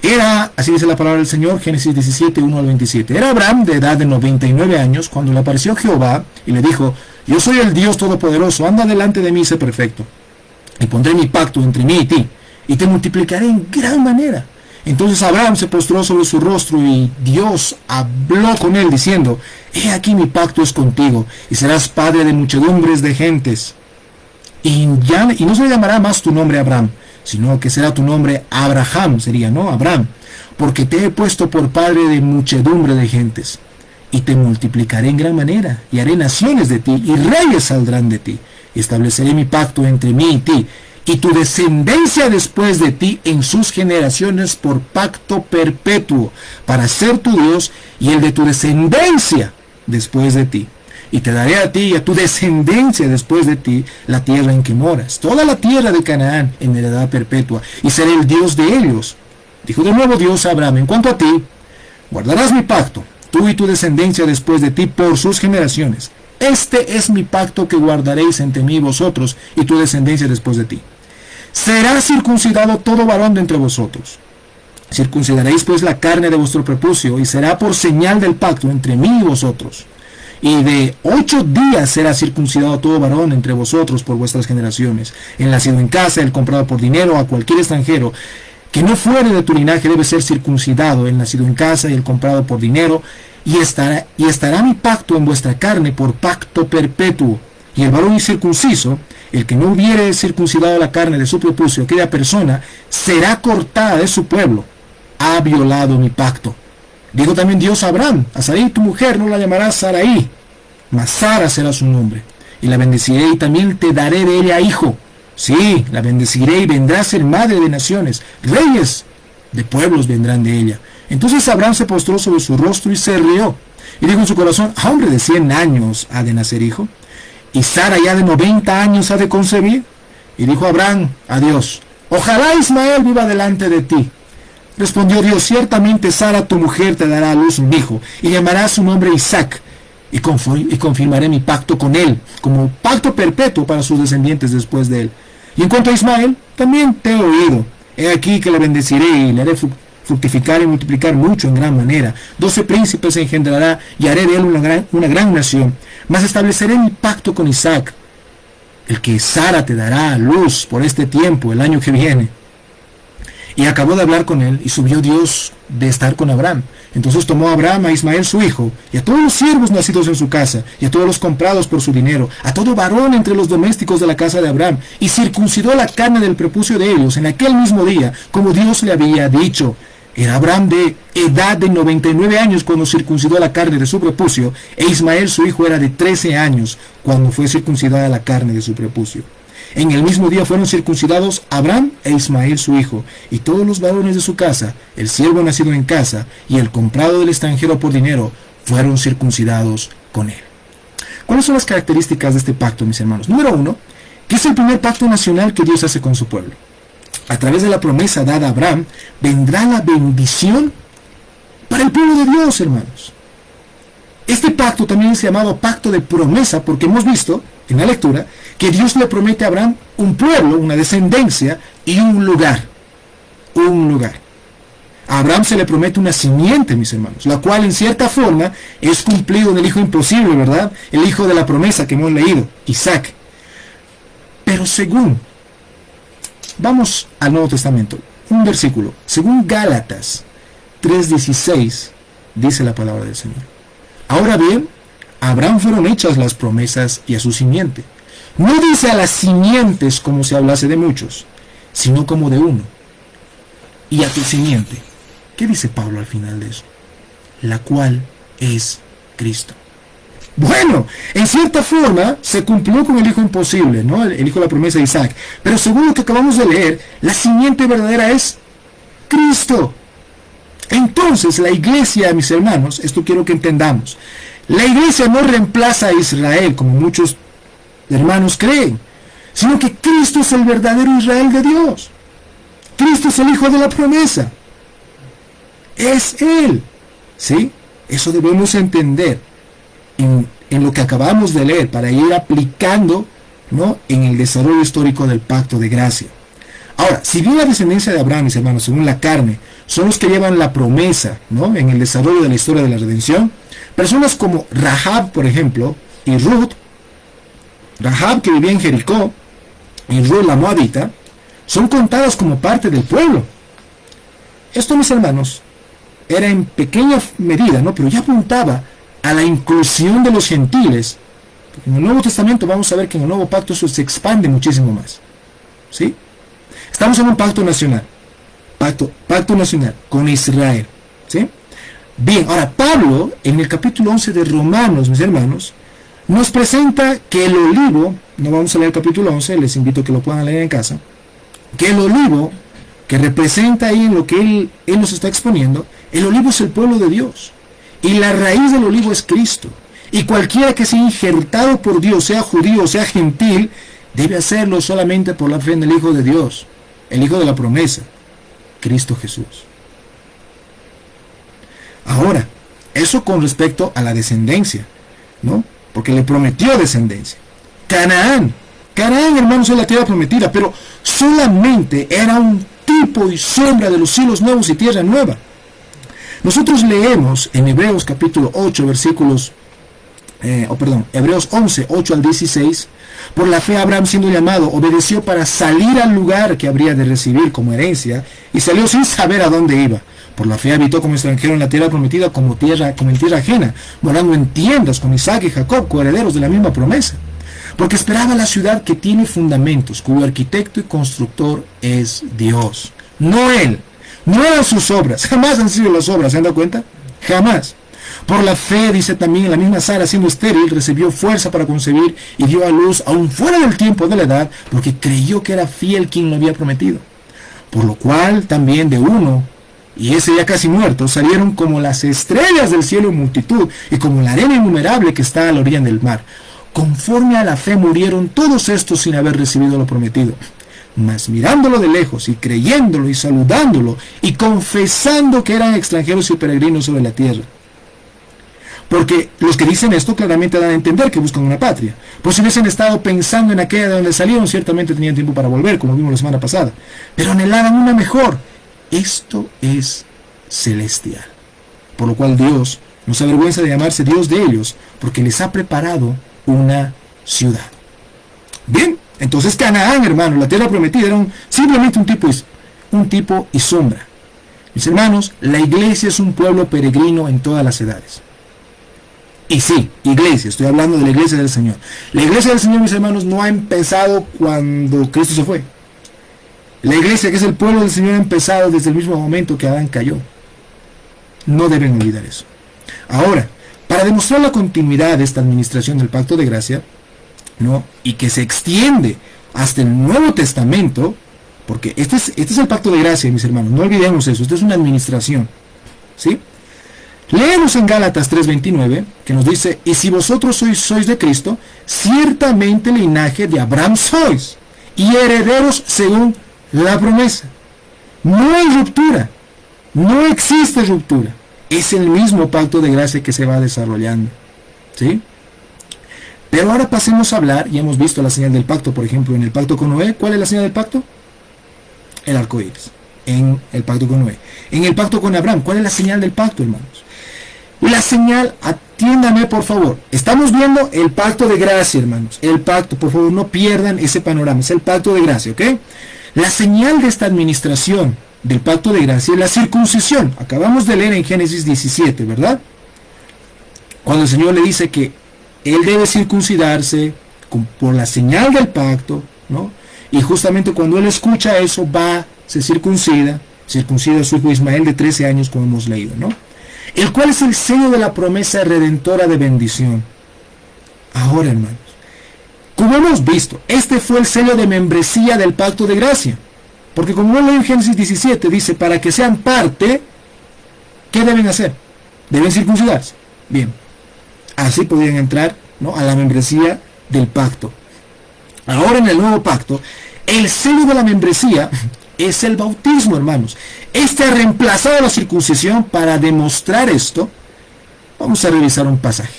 Era, así dice la palabra del Señor, Génesis 17, 1 al 27. Era Abraham de edad de 99 años cuando le apareció Jehová y le dijo: yo soy el Dios Todopoderoso, anda delante de mí y sé perfecto. Y pondré mi pacto entre mí y ti, y te multiplicaré en gran manera. Entonces Abraham se postró sobre su rostro y Dios habló con él diciendo: he aquí mi pacto es contigo, y serás padre de muchedumbres de gentes. Y no se le llamará más tu nombre Abraham, sino que será tu nombre Abraham, sería, ¿no? Abraham, porque te he puesto por padre de muchedumbre de gentes. Y te multiplicaré en gran manera, y haré naciones de ti, y reyes saldrán de ti. Y estableceré mi pacto entre mí y ti, y tu descendencia después de ti en sus generaciones por pacto perpetuo, para ser tu Dios, y el de tu descendencia después de ti. Y te daré a ti y a tu descendencia después de ti la tierra en que moras, toda la tierra de Canaán en heredad perpetua, y seré el Dios de ellos. Dijo de nuevo Dios a Abraham: en cuanto a ti, guardarás mi pacto, tú y tu descendencia después de ti por sus generaciones. Este es mi pacto que guardaréis entre mí y vosotros y tu descendencia después de ti. Será circuncidado todo varón de entre vosotros. Circuncidaréis pues la carne de vuestro prepucio, y será por señal del pacto entre mí y vosotros. Y de 8 días será circuncidado todo varón entre vosotros por vuestras generaciones. El nacido en casa, el comprado por dinero, a cualquier extranjero que no fuere de tu linaje debe ser circuncidado, el nacido en casa y el comprado por dinero. Y estará mi pacto en vuestra carne por pacto perpetuo. Y el varón incircunciso, el que no hubiere circuncidado la carne de su prepucio, aquella persona será cortada de su pueblo. Ha violado mi pacto. Dijo también Dios a Abraham: a Sarai tu mujer no la llamarás Sarai, mas Sara será su nombre. Y la bendeciré y también te daré de ella hijo. Sí, la bendeciré y vendrá a ser madre de naciones. Reyes de pueblos vendrán de ella. Entonces Abraham se postró sobre su rostro y se rió. Y dijo en su corazón: ¿a hombre de 100 años ha de nacer hijo? ¿Y Sara ya de 90 años ha de concebir? Y dijo Abraham a Dios: ojalá Ismael viva delante de ti. Respondió Dios: ciertamente Sara tu mujer te dará a luz un hijo, y llamarás su nombre Isaac, y confirmaré mi pacto con él, como pacto perpetuo para sus descendientes después de él. Y en cuanto a Ismael, también te he oído. He aquí que le bendeciré y le haré fructificar y multiplicar mucho en gran manera. 12 príncipes engendrará, y haré de él una gran nación. Mas estableceré mi pacto con Isaac, el que Sara te dará a luz por este tiempo, el año que viene. Y acabó de hablar con él, y subió Dios de estar con Abraham. Entonces tomó Abraham a Ismael su hijo, y a todos los siervos nacidos en su casa, y a todos los comprados por su dinero, a todo varón entre los domésticos de la casa de Abraham, y circuncidó la carne del prepucio de ellos en aquel mismo día, como Dios le había dicho. Era Abraham de edad de 99 años cuando circuncidó la carne de su prepucio, e Ismael su hijo era de 13 años cuando fue circuncidada la carne de su prepucio. En el mismo día fueron circuncidados Abraham e Ismael su hijo, y todos los varones de su casa, el siervo nacido en casa y el comprado del extranjero por dinero, fueron circuncidados con él. ¿Cuáles son las características de este pacto, mis hermanos? Número 1, que es el primer pacto nacional que Dios hace con su pueblo. A través de la promesa dada a Abraham, vendrá la bendición para el pueblo de Dios, hermanos. Este pacto también es llamado pacto de promesa, porque hemos visto en la lectura que Dios le promete a Abraham un pueblo, una descendencia y un lugar. Un lugar. A Abraham se le promete una simiente, mis hermanos, la cual en cierta forma es cumplido en el hijo imposible, ¿verdad? El hijo de la promesa que hemos leído, Isaac. Pero vamos al Nuevo Testamento, un versículo, según Gálatas 3:16, dice la palabra del Señor. Ahora bien, a Abraham fueron hechas las promesas y a su simiente. No dice a las simientes como si hablase de muchos, sino como de uno. Y a tu simiente. ¿Qué dice Pablo al final de eso? La cual es Cristo. Bueno, en cierta forma se cumplió con el hijo imposible, ¿no? El hijo de la promesa de Isaac. Pero según lo que acabamos de leer, la simiente verdadera es Cristo. Entonces la iglesia, mis hermanos, esto quiero que entendamos. La iglesia no reemplaza a Israel, como muchos hermanos creen, sino que Cristo es el verdadero Israel de Dios. Cristo es el hijo de la promesa. Es Él. ¿Sí? Eso debemos entender en lo que acabamos de leer para ir aplicando, ¿no?, en el desarrollo histórico del pacto de gracia. Ahora, si bien la descendencia de Abraham, mis hermanos, según la carne, son los que llevan la promesa, ¿no?, en el desarrollo de la historia de la redención, personas como Rahab, por ejemplo, y Ruth, Rahab, que vivía en Jericó, y Ruth la moabita, son contadas como parte del pueblo. Esto, mis hermanos, era en pequeña medida, ¿no?, pero ya apuntaba a la inclusión de los gentiles. Porque en el Nuevo Testamento vamos a ver que en el Nuevo Pacto eso se expande muchísimo más. ¿Sí? Estamos en un pacto nacional. Pacto nacional con Israel. ¿Sí? Bien, ahora Pablo, en el capítulo 11 de Romanos, mis hermanos, nos presenta que el olivo, no vamos a leer el capítulo 11, les invito a que lo puedan leer en casa, que el olivo, que representa ahí en lo que él nos está exponiendo, el olivo es el pueblo de Dios. Y la raíz del olivo es Cristo. Y cualquiera que sea injertado por Dios, sea judío o sea gentil, debe hacerlo solamente por la fe en el Hijo de Dios, el Hijo de la promesa, Cristo Jesús. Ahora, eso con respecto a la descendencia, ¿no? Porque le prometió descendencia. Canaán, hermanos, es la tierra prometida, pero solamente era un tipo y sombra de los cielos nuevos y tierra nueva. Nosotros leemos en Hebreos capítulo 8, Hebreos 11, 8 al 16, por la fe Abraham, siendo llamado, obedeció para salir al lugar que habría de recibir como herencia, y salió sin saber a dónde iba. Por la fe habitó como extranjero en la tierra prometida, como en tierra ajena, morando en tiendas con Isaac y Jacob, coherederos de la misma promesa. Porque esperaba la ciudad que tiene fundamentos, cuyo arquitecto y constructor es Dios, no él. No eran sus obras, jamás han sido las obras, ¿se han dado cuenta? Jamás. Por la fe, dice también, la misma Sara, siendo estéril, recibió fuerza para concebir y dio a luz aún fuera del tiempo de la edad, porque creyó que era fiel quien lo había prometido. Por lo cual también de uno, y ese ya casi muerto, salieron como las estrellas del cielo en multitud, y como la arena innumerable que está a la orilla del mar. Conforme a la fe murieron todos estos sin haber recibido lo prometido. Mas mirándolo de lejos y creyéndolo y saludándolo y confesando que eran extranjeros y peregrinos sobre la tierra. Porque los que dicen esto claramente dan a entender que buscan una patria. Pues si hubiesen estado pensando en aquella de donde salieron, ciertamente tenían tiempo para volver, como vimos la semana pasada. Pero anhelaban una mejor. Esto es celestial. Por lo cual Dios no se avergüenza de llamarse Dios de ellos, porque les ha preparado una ciudad. Bien. Entonces Canaán, hermanos, la tierra prometida, era simplemente un tipo y sombra. Mis hermanos, la iglesia es un pueblo peregrino en todas las edades. Y sí, iglesia, estoy hablando de la iglesia del Señor. La iglesia del Señor, mis hermanos, no ha empezado cuando Cristo se fue. La iglesia, que es el pueblo del Señor, ha empezado desde el mismo momento que Adán cayó. No deben olvidar eso. Ahora, para demostrar la continuidad de esta administración del pacto de gracia, ¿no?, y que se extiende hasta el Nuevo Testamento, porque este es el pacto de gracia, mis hermanos, no olvidemos eso, esto es una administración, ¿sí? Leemos en Gálatas 3:29, que nos dice, y si vosotros sois de Cristo, ciertamente linaje de Abraham sois, y herederos según la promesa. No hay ruptura, no existe ruptura, es el mismo pacto de gracia que se va desarrollando, ¿sí? Pero ahora pasemos a hablar, y hemos visto la señal del pacto, por ejemplo, en el pacto con Noé. ¿Cuál es la señal del pacto? El arco iris. en el pacto con Noé. En el pacto con Abraham, ¿cuál es la señal del pacto, hermanos? La señal, atiéndame por favor, estamos viendo el pacto de gracia, hermanos. El pacto, por favor, no pierdan ese panorama, es el pacto de gracia, ¿ok? La señal de esta administración del pacto de gracia es la circuncisión. Acabamos de leer en Génesis 17, ¿verdad? Cuando el Señor le dice que él debe circuncidarse por la señal del pacto, ¿no? Y justamente cuando él escucha eso, se circuncida a su hijo Ismael de 13 años, como hemos leído, ¿no? El cual es el sello de la promesa redentora de bendición. Ahora, hermanos, como hemos visto, este fue el sello de membresía del pacto de gracia. Porque como leí en Génesis 17, dice, para que sean parte, ¿qué deben hacer? Deben circuncidarse. Bien, así podrían entrar, ¿no?, a la membresía del pacto. Ahora en el nuevo pacto, el sello de la membresía es el bautismo, hermanos. Este ha reemplazado la circuncisión. Para demostrar esto, vamos a revisar un pasaje.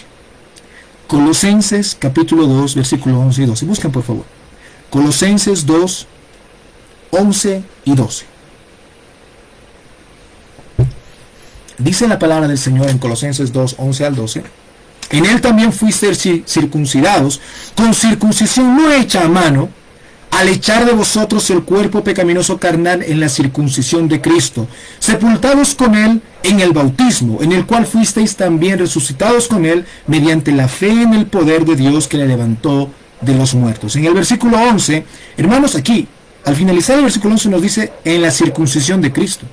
Colosenses capítulo 2, versículo 11 y 12. Busquen por favor. Colosenses 2, 11 y 12. Dice la palabra del Señor en Colosenses 2, 11 al 12. En él también fuisteis circuncidados con circuncisión no hecha a mano, al echar de vosotros el cuerpo pecaminoso carnal en la circuncisión de Cristo, sepultados con él en el bautismo, en el cual fuisteis también resucitados con él mediante la fe en el poder de Dios que le levantó de los muertos. En el versículo 11, hermanos, aquí, al finalizar el versículo 11 nos dice, en la circuncisión de Cristo.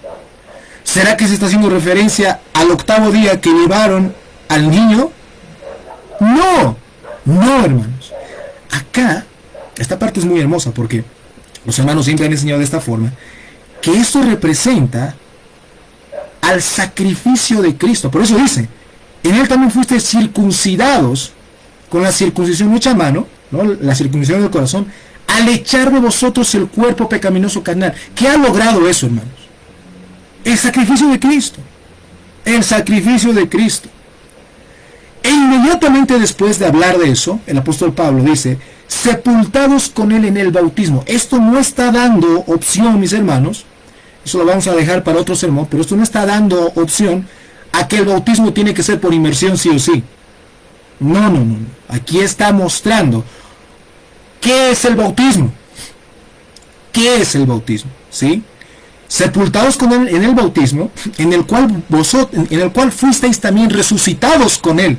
¿Será que se está haciendo referencia al octavo día que llevaron al niño? No, hermanos. Acá, esta parte es muy hermosa porque los hermanos siempre han enseñado de esta forma, que esto representa al sacrificio de Cristo. Por eso dice, en él también fuiste circuncidados con la circuncisión hecha a mano, ¿no?, la circuncisión del corazón, al echar de vosotros el cuerpo pecaminoso carnal. ¿Qué ha logrado eso, hermanos? El sacrificio de Cristo. El sacrificio de Cristo. E inmediatamente después de hablar de eso, el apóstol Pablo dice, sepultados con él en el bautismo. Esto no está dando opción, mis hermanos, eso lo vamos a dejar para otro sermón, pero esto no está dando opción a que el bautismo tiene que ser por inmersión sí o sí. No. Aquí está mostrando qué es el bautismo. ¿Qué es el bautismo? ¿Sí? Sepultados con él en el bautismo, en el cual fuisteis también resucitados con él.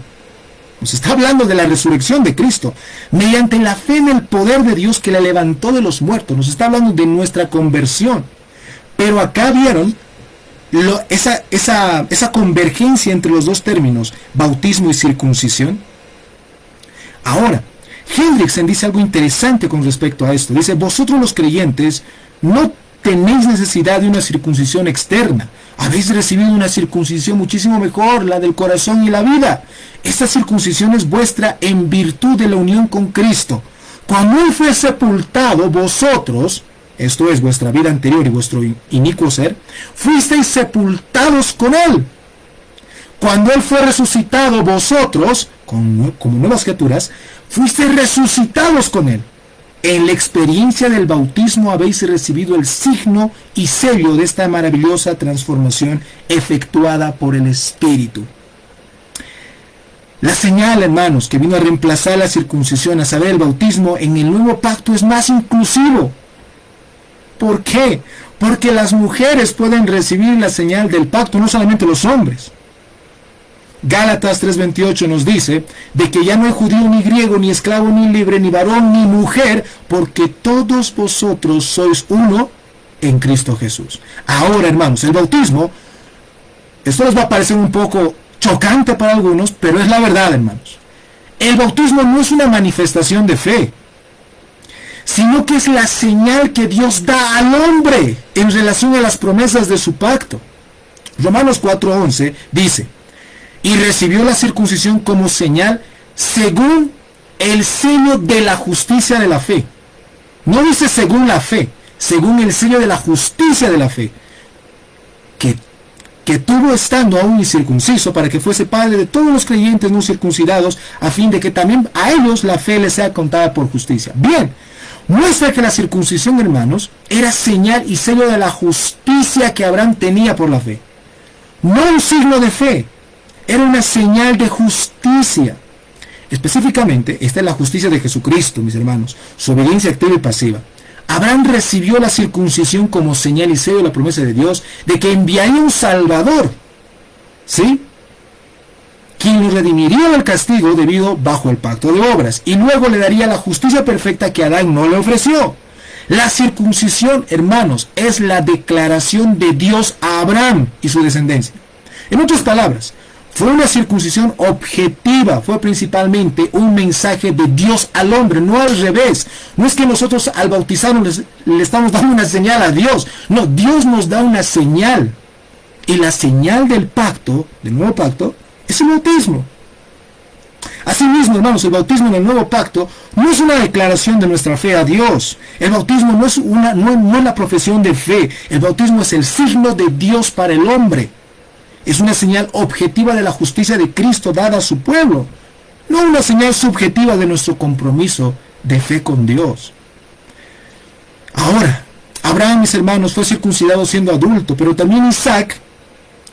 Nos está hablando de la resurrección de Cristo, mediante la fe en el poder de Dios que le levantó de los muertos. Nos está hablando de nuestra conversión. Pero acá vieron esa convergencia entre los dos términos, bautismo y circuncisión. Ahora, Hendrickson dice algo interesante con respecto a esto. Dice, vosotros los creyentes no tenéis necesidad de una circuncisión externa. Habéis recibido una circuncisión muchísimo mejor, la del corazón y la vida. Esta circuncisión es vuestra en virtud de la unión con Cristo. Cuando él fue sepultado, vosotros, esto es vuestra vida anterior y vuestro inicuo ser, fuisteis sepultados con él. Cuando él fue resucitado, vosotros, como nuevas criaturas, fuisteis resucitados con él. En la experiencia del bautismo habéis recibido el signo y sello de esta maravillosa transformación efectuada por el Espíritu. La señal, hermanos, que vino a reemplazar la circuncisión, a saber, el bautismo, en el nuevo pacto es más inclusivo. ¿Por qué? Porque las mujeres pueden recibir la señal del pacto, no solamente los hombres. Gálatas 3:28 nos dice de que ya no hay judío ni griego, ni esclavo ni libre, ni varón ni mujer, porque todos vosotros sois uno en Cristo Jesús. Ahora, hermanos, el bautismo, esto les va a parecer un poco chocante para algunos, pero es la verdad, hermanos. El bautismo no es una manifestación de fe, sino que es la señal que Dios da al hombre en relación a las promesas de su pacto. Romanos 4:11 dice, y recibió la circuncisión como señal según el sello de la justicia de la fe. No dice según la fe, según el sello de la justicia de la fe, que tuvo estando aún incircunciso, para que fuese padre de todos los creyentes no circuncidados, a fin de que también a ellos la fe les sea contada por justicia. Bien, muestra que la circuncisión, hermanos, era señal y sello de la justicia que Abraham tenía por la fe. No un signo de fe, era una señal de justicia. Específicamente, esta es la justicia de Jesucristo, mis hermanos, su obediencia activa y pasiva. Abraham recibió la circuncisión como señal y sello de la promesa de Dios de que enviaría un Salvador, ¿sí?, quien lo redimiría del castigo debido bajo el pacto de obras, y luego le daría la justicia perfecta que Adán no le ofreció. La circuncisión, hermanos, es la declaración de Dios a Abraham y su descendencia. En otras palabras, fue una circuncisión objetiva, fue principalmente un mensaje de Dios al hombre, no al revés. No es que nosotros al bautizarnos le estamos dando una señal a Dios, no, Dios nos da una señal, y la señal del pacto, del nuevo pacto, es el bautismo. Asimismo, hermanos, el bautismo en el nuevo pacto no es una declaración de nuestra fe a Dios. El bautismo no es la profesión de fe. El bautismo es el signo de Dios para el hombre. Es una señal objetiva de la justicia de Cristo dada a su pueblo, no una señal subjetiva de nuestro compromiso de fe con Dios. Ahora, Abraham, mis hermanos, fue circuncidado siendo adulto, pero también Isaac,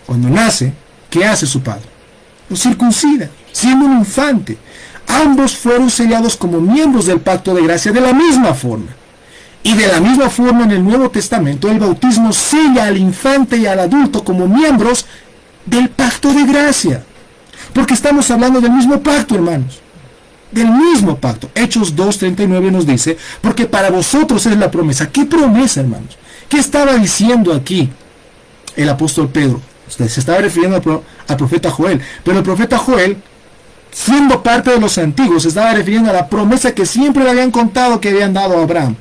cuando nace, ¿qué hace su padre? Lo circuncida, siendo un infante. Ambos fueron sellados como miembros del pacto de gracia de la misma forma. Y de la misma forma en el Nuevo Testamento, el bautismo sella al infante y al adulto como miembros del pacto de gracia. Porque estamos hablando del mismo pacto, hermanos. Del mismo pacto. Hechos 2:39 nos dice, porque para vosotros es la promesa. ¿Qué promesa, hermanos? ¿Qué estaba diciendo aquí el apóstol Pedro? Se estaba refiriendo al profeta Joel. Pero el profeta Joel, siendo parte de los antiguos, se estaba refiriendo a la promesa que siempre le habían contado que habían dado a Abraham.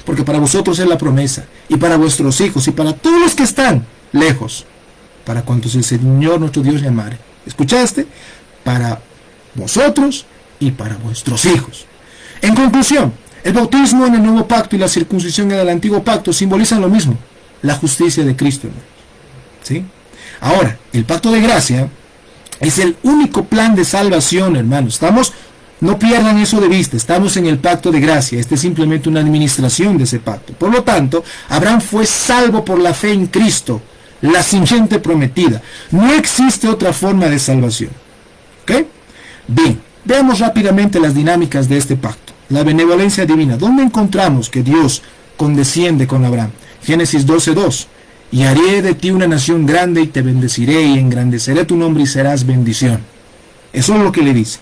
Porque para vosotros es la promesa, y para vuestros hijos, y para todos los que están lejos, para cuantos el Señor nuestro Dios llamare. ¿Escuchaste? Para vosotros y para vuestros hijos. En conclusión, el bautismo en el nuevo pacto y la circuncisión en el antiguo pacto simbolizan lo mismo, la justicia de Cristo, hermanos. ¿Sí? Ahora, el pacto de gracia es el único plan de salvación, hermanos. No pierdan eso de vista, estamos en el pacto de gracia. Este es simplemente una administración de ese pacto. Por lo tanto, Abraham fue salvo por la fe en Cristo, la simiente prometida. No existe otra forma de salvación. ¿Ok? Bien, veamos rápidamente las dinámicas de este pacto. La benevolencia divina. ¿Dónde encontramos que Dios condesciende con Abraham? Génesis 12:2. Y haré de ti una nación grande y te bendeciré y engrandeceré tu nombre y serás bendición. Eso es lo que le dice.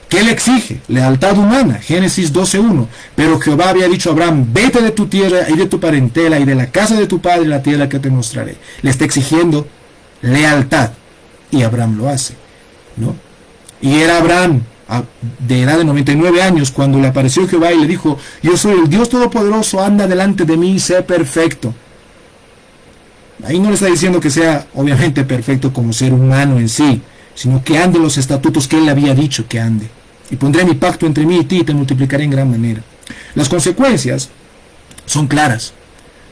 ¿Qué le exige? Lealtad humana. Génesis 12:1. Pero Jehová había dicho a Abraham, vete de tu tierra y de tu parentela y de la casa de tu padre la tierra que te mostraré. Le está exigiendo lealtad. Y Abraham lo hace, ¿no? Y era Abraham de edad de 99 años cuando le apareció Jehová y le dijo, yo soy el Dios Todopoderoso, anda delante de mí y sé perfecto. Ahí no le está diciendo que sea obviamente perfecto como ser humano en sí, sino que ande los estatutos que él le había dicho que ande. Y pondré mi pacto entre mí y ti y te multiplicaré en gran manera. Las consecuencias son claras.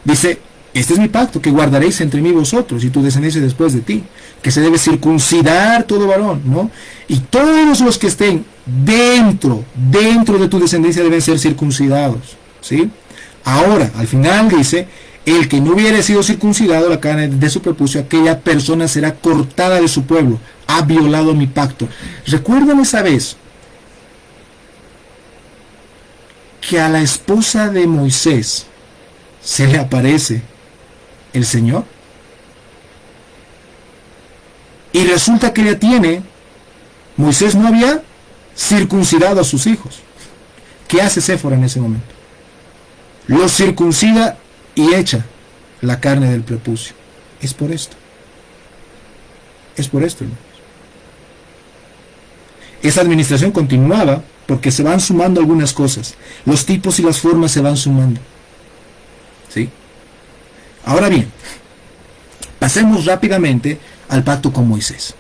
Dice, este es mi pacto que guardaréis entre mí vosotros y tu descendencia después de ti, que se debe circuncidar todo varón, ¿no? Y todos los que estén dentro de tu descendencia deben ser circuncidados, ¿sí? Ahora, al final dice, el que no hubiere sido circuncidado, la carne de su prepucio, aquella persona será cortada de su pueblo. Ha violado mi pacto. ¿Recuerdan esa vez que a la esposa de Moisés se le aparece el Señor? Y resulta que ella tiene, Moisés no había circuncidado a sus hijos. ¿Qué hace Séfora en ese momento? Los circuncida y echa la carne del prepucio. Es por esto. Es por esto, hermanos. Esa administración continuaba porque se van sumando algunas cosas. Los tipos y las formas se van sumando. ¿Sí? Ahora bien, pasemos rápidamente al pacto con Moisés.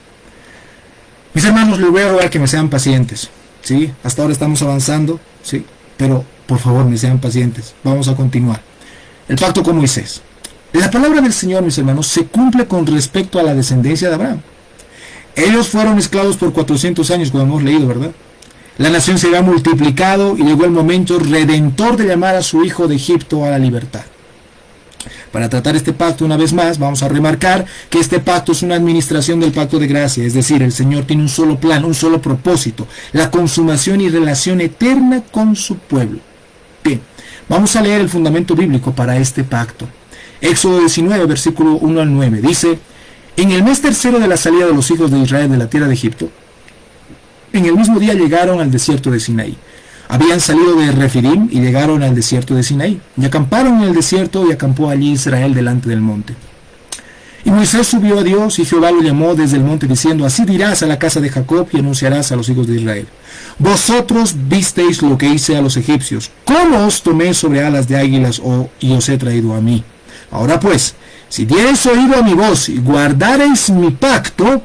Mis hermanos, les voy a rogar que me sean pacientes. ¿Sí? Hasta ahora estamos avanzando, ¿sí? Pero por favor, me sean pacientes. Vamos a continuar. El pacto con Moisés. La palabra del Señor, mis hermanos, se cumple con respecto a la descendencia de Abraham. Ellos fueron esclavos por 400 años, como hemos leído, ¿verdad? La nación se había multiplicado y llegó el momento redentor de llamar a su hijo de Egipto a la libertad. Para tratar este pacto una vez más, vamos a remarcar que este pacto es una administración del pacto de gracia, es decir, el Señor tiene un solo plan, un solo propósito, la consumación y relación eterna con su pueblo. Bien, vamos a leer el fundamento bíblico para este pacto. Éxodo 19, versículo 1 al 9, dice: en el mes tercero de la salida de los hijos de Israel de la tierra de Egipto, en el mismo día llegaron al desierto de Sinaí. Habían salido de Refidim y llegaron al desierto de Sinaí. Y acamparon en el desierto y acampó allí Israel delante del monte. Y Moisés subió a Dios y Jehová lo llamó desde el monte diciendo: así dirás a la casa de Jacob y anunciarás a los hijos de Israel: vosotros visteis lo que hice a los egipcios, cómo os tomé sobre alas de águilas y os he traído a mí. Ahora pues, si diereis oído a mi voz y guardareis mi pacto,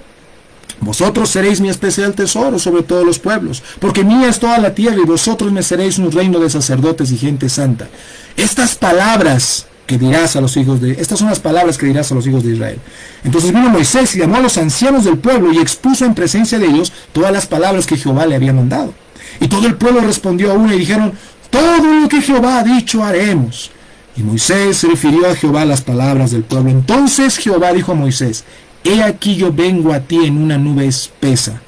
vosotros seréis mi especial tesoro sobre todos los pueblos, porque mía es toda la tierra y vosotros me seréis un reino de sacerdotes y gente santa. Estas palabras que dirás a los hijos de... Estas son las palabras que dirás a los hijos de Israel. Entonces vino Moisés y llamó a los ancianos del pueblo y expuso en presencia de ellos todas las palabras que Jehová le había mandado. Y todo el pueblo respondió a una y dijeron: todo lo que Jehová ha dicho haremos. Y Moisés refirió a Jehová las palabras del pueblo. Entonces Jehová dijo a Moisés: he aquí yo vengo a ti en una nube espesa,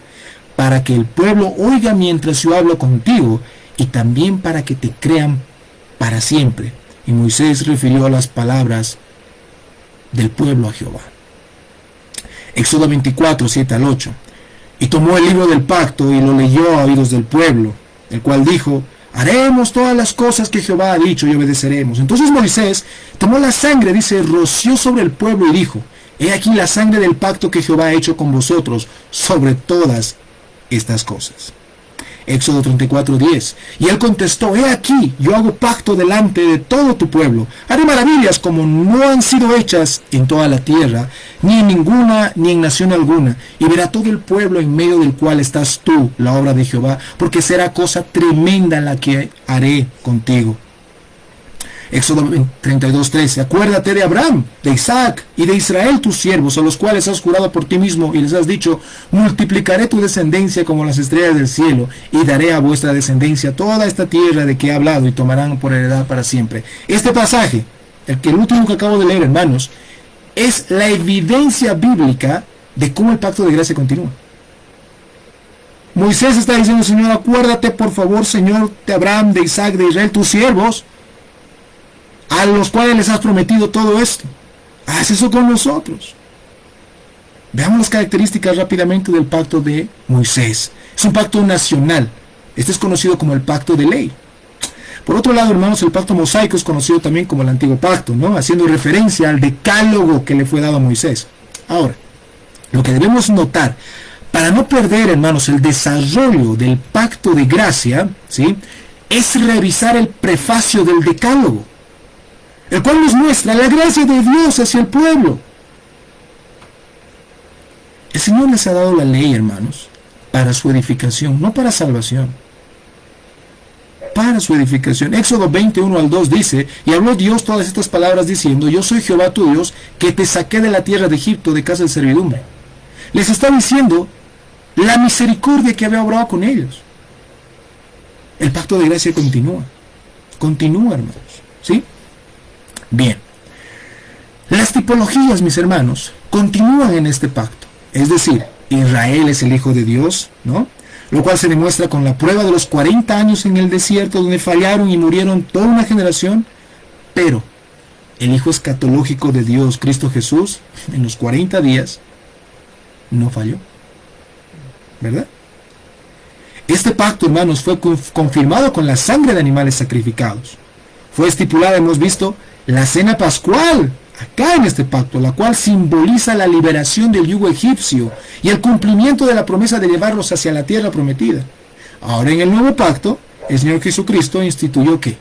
para que el pueblo oiga mientras yo hablo contigo, y también para que te crean para siempre. Y Moisés refirió las palabras del pueblo a Jehová. Éxodo 24, 7 al 8. Y tomó el libro del pacto y lo leyó a oídos del pueblo, el cual dijo: haremos todas las cosas que Jehová ha dicho y obedeceremos. Entonces Moisés tomó la sangre, dice, roció sobre el pueblo y dijo: he aquí la sangre del pacto que Jehová ha hecho con vosotros sobre todas estas cosas. Éxodo 34, 10. Y él contestó: he aquí, yo hago pacto delante de todo tu pueblo. Haré maravillas como no han sido hechas en toda la tierra, ni en ninguna, ni en nación alguna. Y verá todo el pueblo en medio del cual estás tú, la obra de Jehová, porque será cosa tremenda la que haré contigo. Éxodo 32, 13. Acuérdate de Abraham, de Isaac y de Israel tus siervos, a los cuales has jurado por ti mismo y les has dicho: multiplicaré tu descendencia como las estrellas del cielo, y daré a vuestra descendencia toda esta tierra de que he hablado, y tomarán por heredad para siempre. Este pasaje, el último que acabo de leer, hermanos, es la evidencia bíblica de cómo el pacto de gracia continúa. Moisés está diciendo: Señor, acuérdate por favor, Señor, de Abraham, de Isaac, de Israel tus siervos, a los cuales les has prometido todo esto. Haz eso con nosotros. Veamos las características rápidamente del pacto de Moisés. Es un pacto nacional. Este es conocido como el pacto de ley. Por otro lado, hermanos, el pacto mosaico es conocido también como el antiguo pacto, ¿no? Haciendo referencia al decálogo que le fue dado a Moisés. Ahora, lo que debemos notar, para no perder, hermanos, el desarrollo del pacto de gracia, ¿sí?, es revisar el prefacio del decálogo, el cual nos muestra la gracia de Dios hacia el pueblo. El Señor les ha dado la ley, hermanos, para su edificación, no para salvación. Para su edificación. Éxodo 21 al 2 dice: y habló Dios todas estas palabras diciendo: yo soy Jehová tu Dios, que te saqué de la tierra de Egipto, de casa de servidumbre. Les está diciendo la misericordia que había obrado con ellos. El pacto de gracia continúa. Continúa, hermanos. ¿Sí? Bien, las tipologías, mis hermanos, continúan en este pacto. Es decir, Israel es el Hijo de Dios, ¿no? Lo cual se demuestra con la prueba de los 40 años en el desierto, donde fallaron y murieron toda una generación. Pero el Hijo escatológico de Dios, Cristo Jesús, en los 40 días, no falló. ¿Verdad? Este pacto, hermanos, fue confirmado con la sangre de animales sacrificados. Fue estipulada, hemos visto, la cena pascual, acá en este pacto, la cual simboliza la liberación del yugo egipcio y el cumplimiento de la promesa de llevarlos hacia la tierra prometida. Ahora en el nuevo pacto, el Señor Jesucristo instituyó ¿qué?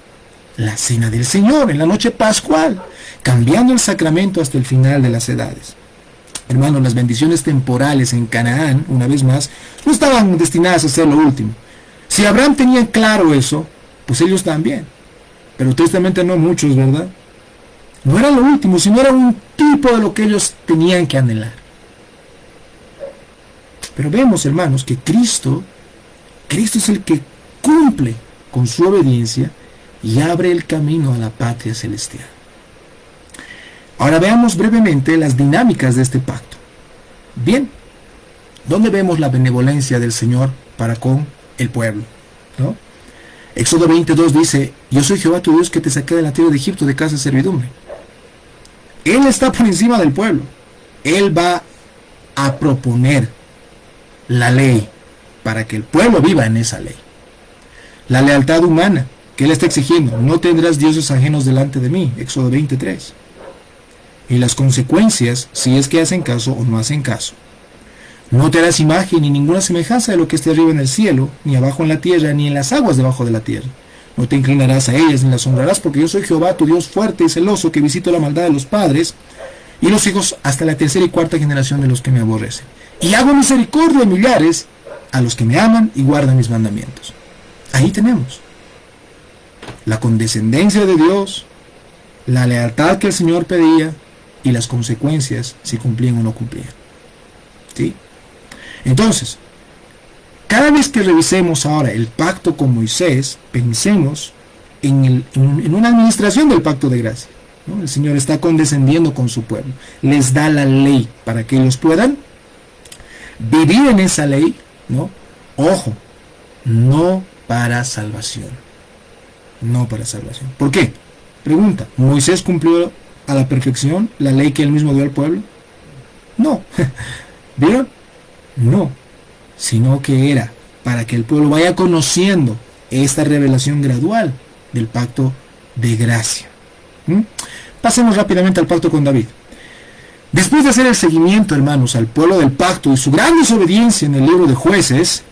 La cena del Señor, en la noche pascual, cambiando el sacramento hasta el final de las edades. Hermanos, las bendiciones temporales en Canaán, una vez más, no estaban destinadas a ser lo último. Si Abraham tenía claro eso, pues ellos también. Pero tristemente no muchos, ¿verdad? No era lo último, sino era un tipo de lo que ellos tenían que anhelar. Pero vemos, hermanos, que Cristo Cristo es el que cumple con su obediencia y abre el camino a la patria celestial. Ahora veamos brevemente las dinámicas de este pacto. Bien, ¿dónde vemos la benevolencia del Señor para con el pueblo? ¿No? Éxodo 22 dice: yo soy Jehová tu Dios que te saqué de la tierra de Egipto de casa de servidumbre. Él está por encima del pueblo. Él va a proponer la ley para que el pueblo viva en esa ley. La lealtad humana que Él está exigiendo: no tendrás dioses ajenos delante de mí, Éxodo 23. Y las consecuencias, si es que hacen caso o no hacen caso: no te harás imagen ni ninguna semejanza de lo que esté arriba en el cielo, ni abajo en la tierra, ni en las aguas debajo de la tierra. No te inclinarás a ellas ni las honrarás, porque yo soy Jehová tu Dios fuerte y celoso, que visito la maldad de los padres y los hijos hasta la tercera y cuarta generación de los que me aborrecen. Y hago misericordia a millares a los que me aman y guardan mis mandamientos. Ahí tenemos la condescendencia de Dios, la lealtad que el Señor pedía y las consecuencias si cumplían o no cumplían. ¿Sí? Entonces, cada vez que revisemos ahora el pacto con Moisés, pensemos en una administración del pacto de gracia, ¿no? El Señor está condescendiendo con su pueblo, les da la ley para que ellos puedan vivir en esa ley, ¿no? Ojo, no para salvación. No para salvación. ¿Por qué? Pregunta: ¿Moisés cumplió a la perfección la ley que él mismo dio al pueblo? No. ¿Vieron? No. Sino que era para que el pueblo vaya conociendo esta revelación gradual del pacto de gracia. Pasemos rápidamente al pacto con David. Después de hacer el seguimiento, hermanos, al pueblo del pacto y su gran desobediencia en el libro de Jueces,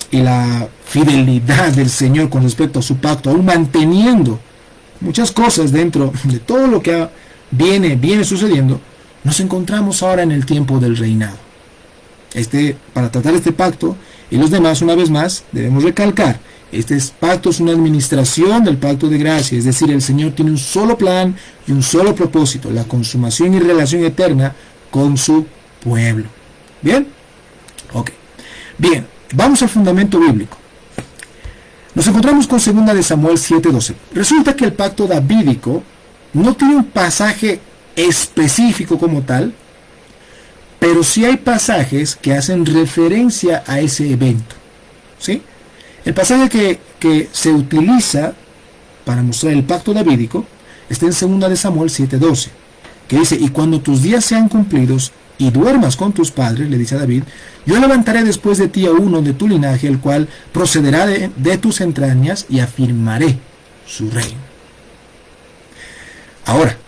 y la fidelidad del Señor con respecto a su pacto, aún manteniendo muchas cosas dentro de todo lo que viene sucediendo, nos encontramos ahora en el tiempo del reinado. Para tratar este pacto y los demás, una vez más, debemos recalcar: este pacto es una administración del pacto de gracia, es decir, el Señor tiene un solo plan y un solo propósito: la consumación y relación eterna con su pueblo. ¿Bien? Ok. Bien, vamos al fundamento bíblico. Nos encontramos con 2 de Samuel 7:12. Resulta que el pacto davídico no tiene un pasaje específico como tal, pero sí hay pasajes que hacen referencia a ese evento. ¿Sí? El pasaje que se utiliza para mostrar el pacto davídico está en 2 de Samuel 7:12, que dice: y cuando tus días sean cumplidos y duermas con tus padres, le dice a David, yo levantaré después de ti a uno de tu linaje, el cual procederá de tus entrañas, y afirmaré su reino. Ahora,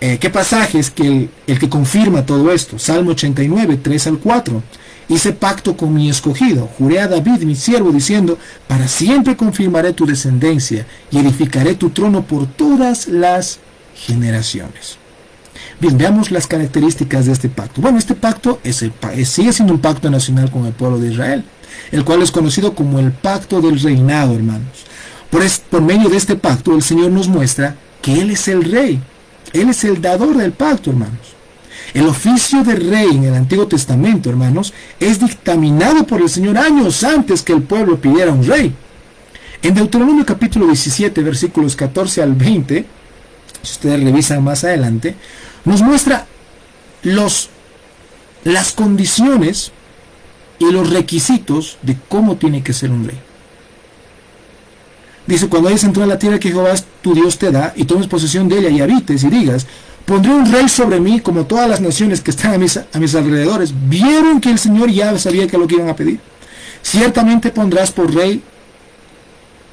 ¿qué pasaje es el que confirma todo esto? Salmo 89, 3-4. Hice pacto con mi escogido, juré a David mi siervo, diciendo: para siempre confirmaré tu descendencia y edificaré tu trono por todas las generaciones. Bien, veamos las características de este pacto. Bueno, este pacto sigue siendo un pacto nacional con el pueblo de Israel, el cual es conocido como el pacto del reinado, hermanos. Por medio de este pacto, el Señor nos muestra que Él es el rey. Él es el dador del pacto, hermanos. El oficio de rey en el Antiguo Testamento, hermanos, es dictaminado por el Señor años antes que el pueblo pidiera un rey. En Deuteronomio capítulo 17, versículos 14 al 20, si ustedes revisan más adelante, nos muestra las condiciones y los requisitos de cómo tiene que ser un rey. Dice: cuando hayas entrado a la tierra que Jehová tu Dios te da, y tomes posesión de ella y habites, y digas: pondré un rey sobre mí como todas las naciones que están a mis alrededores. Vieron que el Señor ya sabía que lo que iban a pedir. Ciertamente pondrás por rey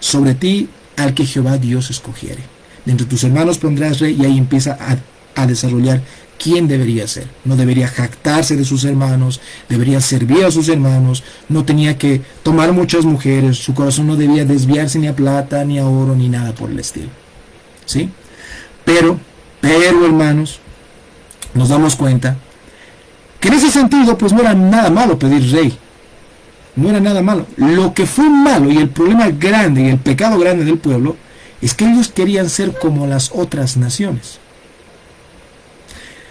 sobre ti al que Jehová Dios escogiere. De entre tus hermanos pondrás rey, y ahí empieza a desarrollar quién debería ser. No debería jactarse de sus hermanos, debería servir a sus hermanos, no tenía que tomar muchas mujeres, su corazón no debía desviarse ni a plata, ni a oro, ni nada por el estilo. ¿Sí? Pero, hermanos, nos damos cuenta que en ese sentido, pues no era nada malo pedir rey. No era nada malo. Lo que fue malo y el problema grande y el pecado grande del pueblo es que ellos querían ser como las otras naciones.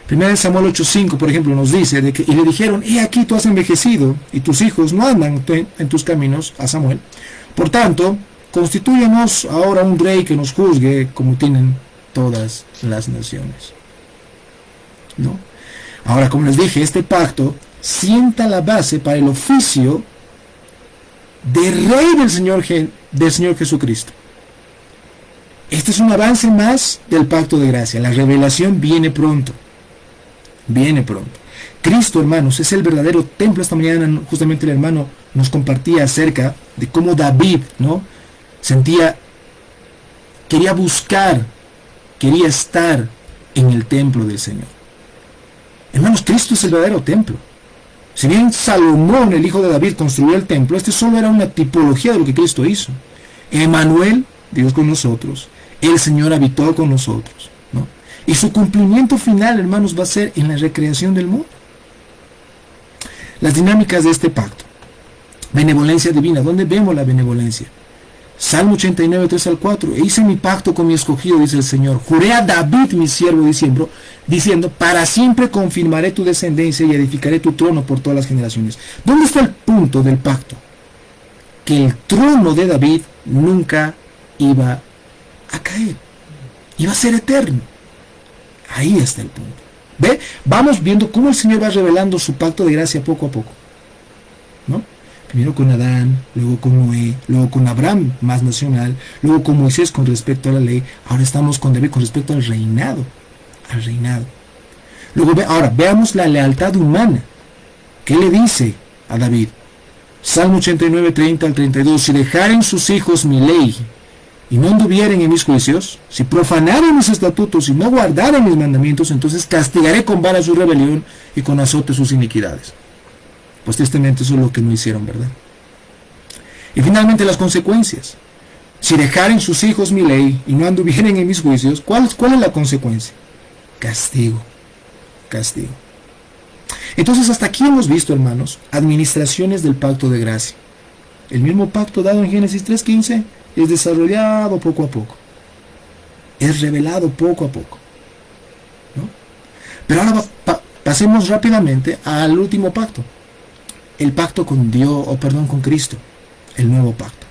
Primera Samuel 8:5, por ejemplo, nos dice de que, y le dijeron, he aquí tú has envejecido y tus hijos no andan en tus caminos, a Samuel. Por tanto, constitúyenos ahora un rey que nos juzgue como tienen todas las naciones. ¿No? Ahora, como les dije, este pacto sienta la base para el oficio de rey del Señor Jesucristo. Este es un avance más del pacto de gracia. La revelación viene pronto. Viene pronto. Cristo, hermanos, es el verdadero templo. Esta mañana justamente el hermano nos compartía acerca de cómo David, ¿no?, quería buscar, quería estar en el templo del Señor. Hermanos, Cristo es el verdadero templo. Si bien Salomón, el hijo de David, construyó el templo, este solo era una tipología de lo que Cristo hizo. Emmanuel, Dios con nosotros, el Señor habitó con nosotros, ¿no? Y su cumplimiento final, hermanos, va a ser en la recreación del mundo. Las dinámicas de este pacto. Benevolencia divina. ¿Dónde vemos la benevolencia? Salmo 89, 3 al 4. E hice mi pacto con mi escogido, dice el Señor. Juré a David, mi siervo, diciendo, para siempre confirmaré tu descendencia y edificaré tu trono por todas las generaciones. ¿Dónde está el punto del pacto? Que el trono de David nunca iba a caer. Iba a ser eterno. Ahí está el punto. ¿Ve? Vamos viendo cómo el Señor va revelando su pacto de gracia poco a poco, ¿no? Primero con Adán, luego con Noé, luego con Abraham más nacional, luego con Moisés con respecto a la ley. Ahora estamos con David con respecto al reinado. Al reinado. Luego, ahora veamos la lealtad humana. ¿Qué le dice a David? Salmo 89, 30 al 32. Si dejaren sus hijos mi ley y no anduvieren en mis juicios, si profanaren mis estatutos y no guardaren mis mandamientos, entonces castigaré con vara su rebelión y con azote sus iniquidades. Pues tristemente eso es lo que no hicieron, ¿verdad? Y finalmente las consecuencias. Si dejaren sus hijos mi ley y no anduvieren en mis juicios, ¿cuál es la consecuencia? Castigo. Castigo. Entonces hasta aquí hemos visto, hermanos, administraciones del pacto de gracia. El mismo pacto dado en Génesis 3:15 es desarrollado poco a poco. Es revelado poco a poco, ¿no? Pero ahora pasemos rápidamente al último pacto. El pacto con Dios, con Cristo. El nuevo pacto.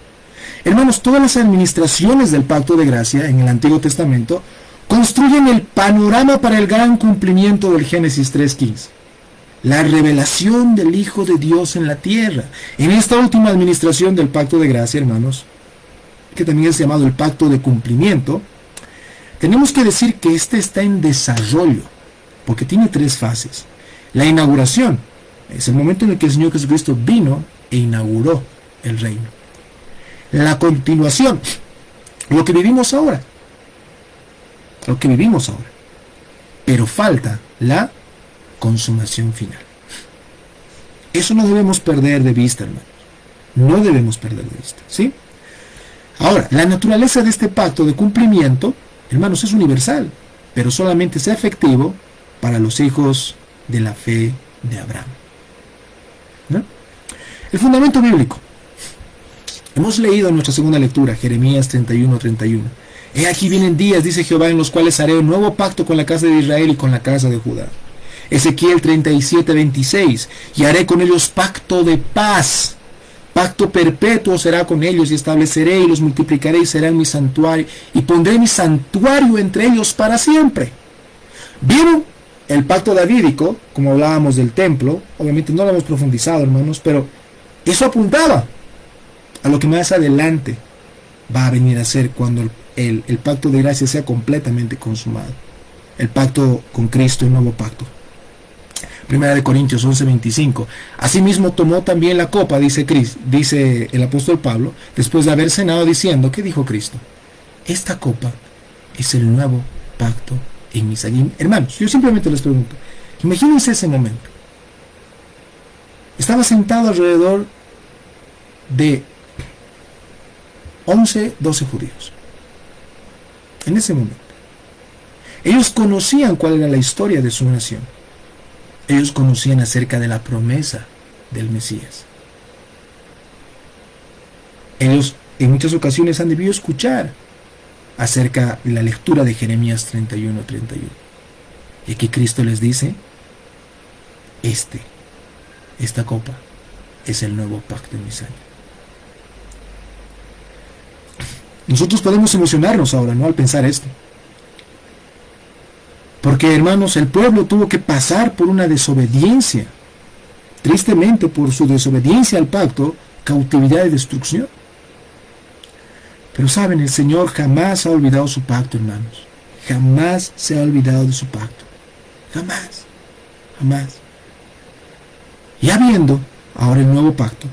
Hermanos, todas las administraciones del pacto de gracia en el Antiguo Testamento construyen el panorama para el gran cumplimiento del Génesis 3:15. La revelación del Hijo de Dios en la tierra. En esta última administración del pacto de gracia, hermanos, que también es llamado el pacto de cumplimiento, tenemos que decir que este está en desarrollo, porque tiene 3 fases. La inauguración es el momento en el que el Señor Jesucristo vino e inauguró el reino. La continuación, lo que vivimos ahora. Lo que vivimos ahora. Pero falta la consumación final. Eso no debemos perder de vista, hermanos. No debemos perder de vista, ¿sí? Ahora, la naturaleza de este pacto de cumplimiento, hermanos, es universal, pero solamente es efectivo para los hijos de la fe de Abraham, ¿no? El fundamento bíblico. Hemos leído en nuestra segunda lectura, Jeremías 31:31. He aquí vienen días, dice Jehová, en los cuales haré un nuevo pacto con la casa de Israel y con la casa de Judá. Ezequiel 37:26. Y haré con ellos pacto de paz. Pacto perpetuo será con ellos, y estableceré y los multiplicaré y serán mi santuario, y pondré mi santuario entre ellos para siempre. ¿Vieron el pacto davídico? Como hablábamos del templo, obviamente no lo hemos profundizado, hermanos, pero eso apuntaba a lo que más adelante va a venir a ser cuando el pacto de gracia sea completamente consumado. El pacto con Cristo, el nuevo pacto. Primera de Corintios 11:25. Asimismo tomó también la copa, dice el apóstol Pablo, después de haber cenado, diciendo, ¿qué dijo Cristo? Esta copa es el nuevo pacto en mi sangre. Hermanos, yo simplemente les pregunto, imagínense ese momento. Estaba sentado alrededor de 11, 12 judíos. En ese momento. Ellos conocían cuál era la historia de su nación. Ellos conocían acerca de la promesa del Mesías. Ellos en muchas ocasiones han debido escuchar acerca de la lectura de Jeremías 31:31. Y aquí Cristo les dice, esta copa es el nuevo pacto en mi sangre. Nosotros podemos emocionarnos ahora, ¿no?, al pensar esto. Porque, hermanos, el pueblo tuvo que pasar por una desobediencia. Tristemente, por su desobediencia al pacto, cautividad y destrucción. Pero saben, el Señor jamás ha olvidado su pacto, hermanos. Jamás se ha olvidado de su pacto. Jamás. Jamás. Y habiendo ahora el nuevo pacto,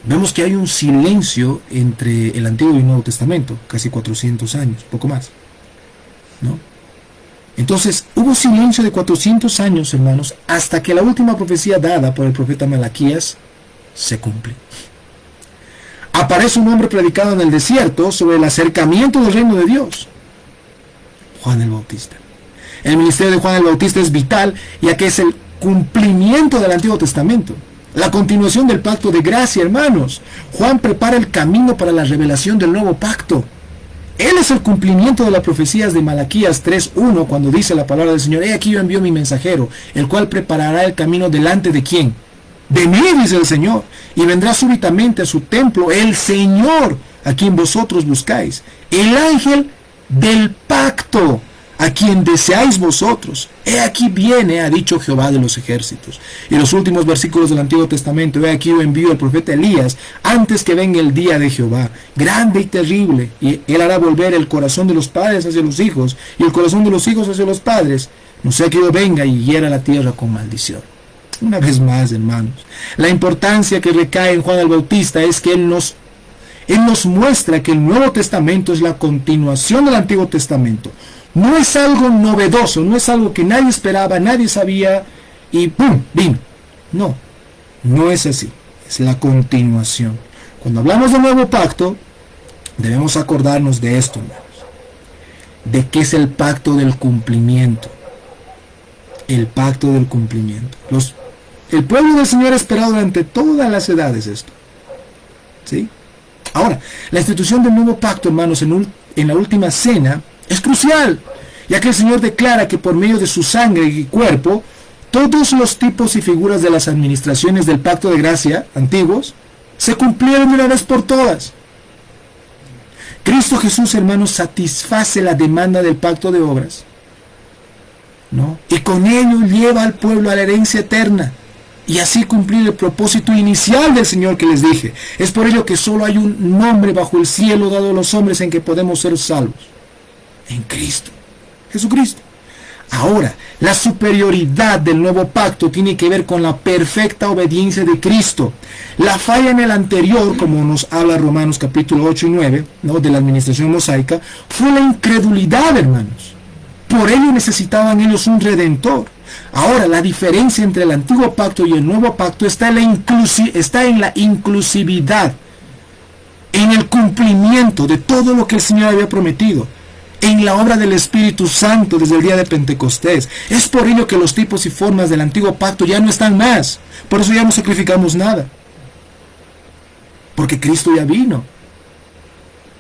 vemos que hay un silencio entre el Antiguo y el Nuevo Testamento, casi 400 años, poco más, ¿no? Entonces, hubo silencio de 400 años, hermanos, hasta que la última profecía dada por el profeta Malaquías se cumple. Aparece un hombre predicado en el desierto sobre el acercamiento del reino de Dios, Juan el Bautista. El ministerio de Juan el Bautista es vital, ya que es el cumplimiento del Antiguo Testamento, la continuación del pacto de gracia, hermanos. Juan prepara el camino para la revelación del nuevo pacto. Él es el cumplimiento de las profecías de Malaquías 3:1, cuando dice la palabra del Señor: he aquí yo envío mi mensajero, el cual preparará el camino delante de ¿quién? De mí, dice el Señor, y vendrá súbitamente a su templo el Señor, a quien vosotros buscáis, el ángel del pacto, a quien deseáis vosotros. He aquí viene, ha dicho Jehová de los ejércitos. Y los últimos versículos del Antiguo Testamento: he aquí yo envío al profeta Elías antes que venga el día de Jehová, grande y terrible, y él hará volver el corazón de los padres hacia los hijos, y el corazón de los hijos hacia los padres, no sea que yo venga y hiera la tierra con maldición. Una vez más, hermanos, la importancia que recae en Juan el Bautista es que Él nos muestra que el Nuevo Testamento es la continuación del Antiguo Testamento. No es algo novedoso, no es algo que nadie esperaba, nadie sabía y ¡pum!, vino. No, no es así, es la continuación. Cuando hablamos del nuevo pacto, debemos acordarnos de esto, hermanos, de que es el pacto del cumplimiento. El pacto del cumplimiento. El pueblo del Señor ha esperado durante todas las edades esto. ¿Sí? Ahora, la institución del nuevo pacto, hermanos, en la última cena, es crucial, ya que el Señor declara que por medio de su sangre y cuerpo, todos los tipos y figuras de las administraciones del pacto de gracia antiguos se cumplieron de una vez por todas. Cristo Jesús, hermanos, satisface la demanda del pacto de obras, ¿no? Y con ello lleva al pueblo a la herencia eterna, y así cumplir el propósito inicial del Señor que les dije. Es por ello que solo hay un nombre bajo el cielo dado a los hombres en que podemos ser salvos: en Cristo, Jesucristo. Ahora, la superioridad del nuevo pacto tiene que ver con la perfecta obediencia de Cristo. La falla en el anterior, como nos habla Romanos capítulo 8 y 9, ¿no?, de la administración mosaica, fue la incredulidad, hermanos. Por ello necesitaban ellos un redentor. Ahora, la diferencia entre el antiguo pacto y el nuevo pacto está en la inclusividad, en el cumplimiento de todo lo que el Señor había prometido, en la obra del Espíritu Santo desde el día de Pentecostés. Es por ello que los tipos y formas del antiguo pacto ya no están más. Por eso ya no sacrificamos nada, porque Cristo ya vino.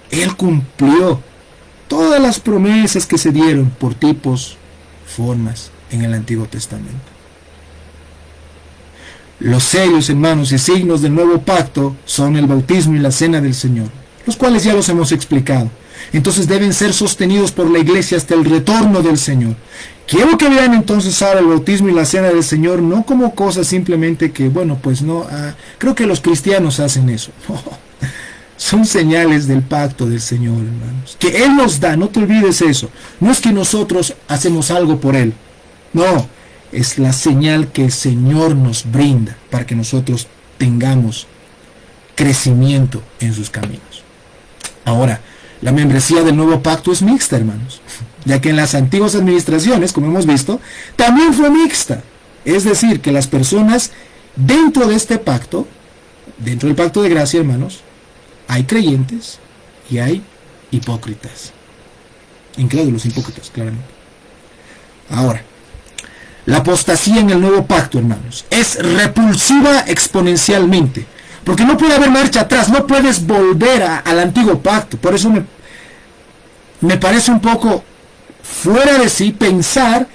Él cumplió todas las promesas que se dieron por tipos, formas en el Antiguo Testamento. Los sellos, hermanos, y signos del nuevo pacto son el bautismo y la cena del Señor, los cuales ya los hemos explicado. Entonces deben ser sostenidos por la iglesia hasta el retorno del Señor. Quiero que vean entonces ahora el bautismo y la cena del Señor no como cosas simplemente que, bueno, pues no, creo que los cristianos hacen eso. No, son señales del pacto del Señor, hermanos, que Él nos da. No te olvides eso. No es que nosotros hacemos algo por Él. No, es la señal que el Señor nos brinda para que nosotros tengamos crecimiento en sus caminos. Ahora, la membresía del nuevo pacto es mixta, hermanos, ya que en las antiguas administraciones, como hemos visto, también fue mixta. Es decir, que las personas dentro de este pacto, dentro del pacto de gracia, hermanos, hay creyentes y hay hipócritas. Incrédulos, hipócritas, claramente. Ahora, la apostasía en el nuevo pacto, hermanos, es repulsiva exponencialmente, porque no puede haber marcha atrás, no puedes volver al antiguo pacto. Por eso me parece un poco fuera de sí pensar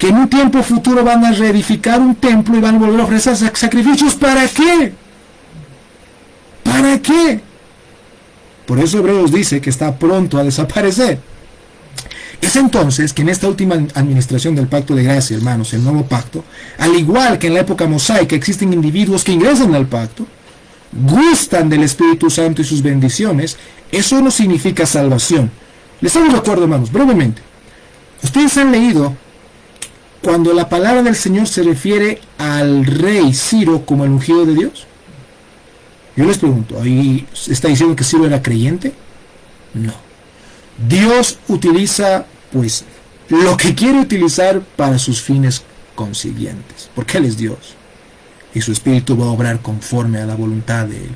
que en un tiempo futuro van a reedificar un templo y van a volver a ofrecer sacrificios. ¿Para qué? ¿Para qué? Por eso Hebreos dice que está pronto a desaparecer. Es entonces que en esta última administración del pacto de gracia, hermanos, el nuevo pacto, al igual que en la época mosaica existen individuos que ingresan al pacto, gustan del Espíritu Santo y sus bendiciones, eso no significa salvación. Les hago un recuerdo, hermanos, brevemente. Ustedes han leído cuando la palabra del Señor se refiere al rey Ciro como el ungido de Dios. Yo les pregunto, ¿ahí está diciendo que Ciro era creyente? No. Dios utiliza, pues, lo que quiere utilizar para sus fines consiguientes, porque Él es Dios, y su Espíritu va a obrar conforme a la voluntad de Él.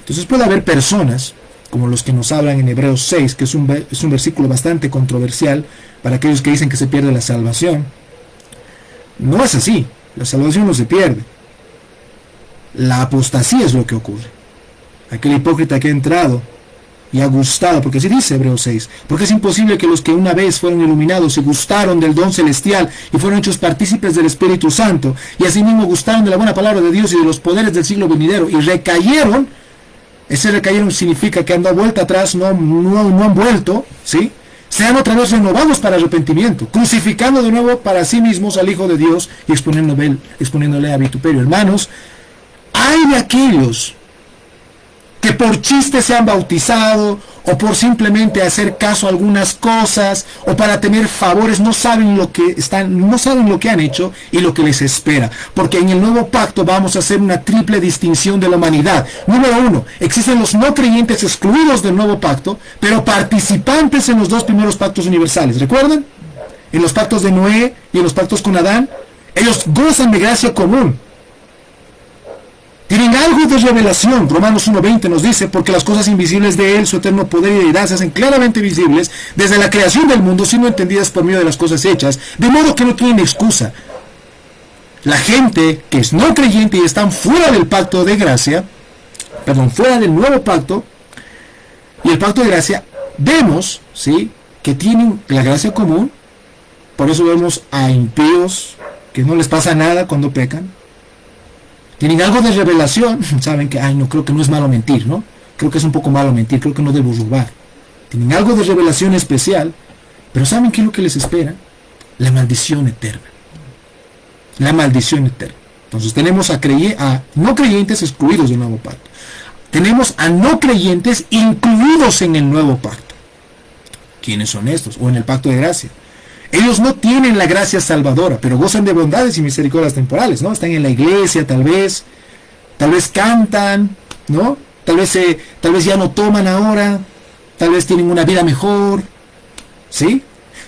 Entonces puede haber personas, como los que nos hablan en Hebreos 6, que es un versículo bastante controversial para aquellos que dicen que se pierde la salvación. No es así, la salvación no se pierde. La apostasía es lo que ocurre. Aquel hipócrita que ha entrado y ha gustado, porque así dice Hebreos 6, porque es imposible que los que una vez fueron iluminados y gustaron del don celestial y fueron hechos partícipes del Espíritu Santo, y asimismo gustaron de la buena palabra de Dios y de los poderes del siglo venidero, y recayeron. Ese recayeron significa que han dado vuelta atrás, no han vuelto, ¿sí? Sean otra vez renovados para arrepentimiento, crucificando de nuevo para sí mismos al Hijo de Dios y exponiéndole a vituperio. Hermanos, hay de aquellos que por chiste se han bautizado, o por simplemente hacer caso a algunas cosas, o para tener favores, no saben lo que han hecho y lo que les espera. Porque en el nuevo pacto vamos a hacer una triple distinción de la humanidad. Número uno, existen los no creyentes excluidos del nuevo pacto, pero participantes en los dos primeros pactos universales. ¿Recuerdan? En los pactos de Noé y en los pactos con Adán, ellos gozan de gracia común. Tienen algo de revelación. Romanos 1:20 nos dice, porque las cosas invisibles de Él, su eterno poder y deidad, se hacen claramente visibles desde la creación del mundo, siendo entendidas por medio de las cosas hechas, de modo que no tienen excusa. La gente que es no creyente y están fuera del pacto de gracia, fuera del nuevo pacto y el pacto de gracia, vemos, ¿sí?, que tienen la gracia común. Por eso vemos a impíos que no les pasa nada cuando pecan. Tienen algo de revelación, saben que, creo que no es malo mentir, ¿no? Creo que es un poco malo mentir, creo que no debo robar. Tienen algo de revelación especial, pero ¿saben qué es lo que les espera? La maldición eterna. La maldición eterna. Entonces tenemos a no creyentes excluidos del nuevo pacto. Tenemos a no creyentes incluidos en el nuevo pacto. ¿Quiénes son estos? O en el pacto de gracia. Ellos no tienen la gracia salvadora, pero gozan de bondades y misericordias temporales, ¿no? Están en la iglesia, tal vez cantan, ¿no? Tal vez ya no toman ahora, tal vez tienen una vida mejor, ¿sí?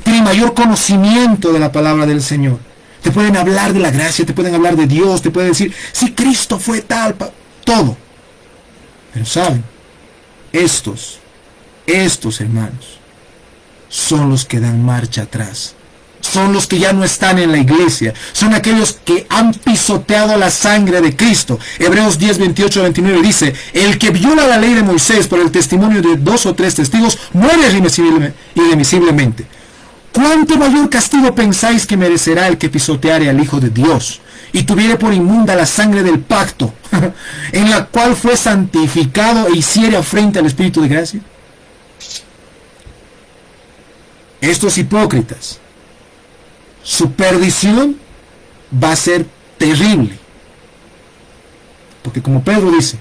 Tienen mayor conocimiento de la palabra del Señor. Te pueden hablar de la gracia, te pueden hablar de Dios, te pueden decir, sí, Cristo fue tal, todo. Pero saben, estos hermanos, son los que dan marcha atrás. Son los que ya no están en la iglesia. Son aquellos que han pisoteado la sangre de Cristo. Hebreos 10, 28, 29 dice, el que viola la ley de Moisés por el testimonio de 2 o 3 testigos muere irremisiblemente. ¿Cuánto mayor castigo pensáis que merecerá el que pisoteare al Hijo de Dios y tuviere por inmunda la sangre del pacto, en la cual fue santificado e hiciere afrenta al Espíritu de gracia? Estos hipócritas, su perdición va a ser terrible. Porque como Pedro dice,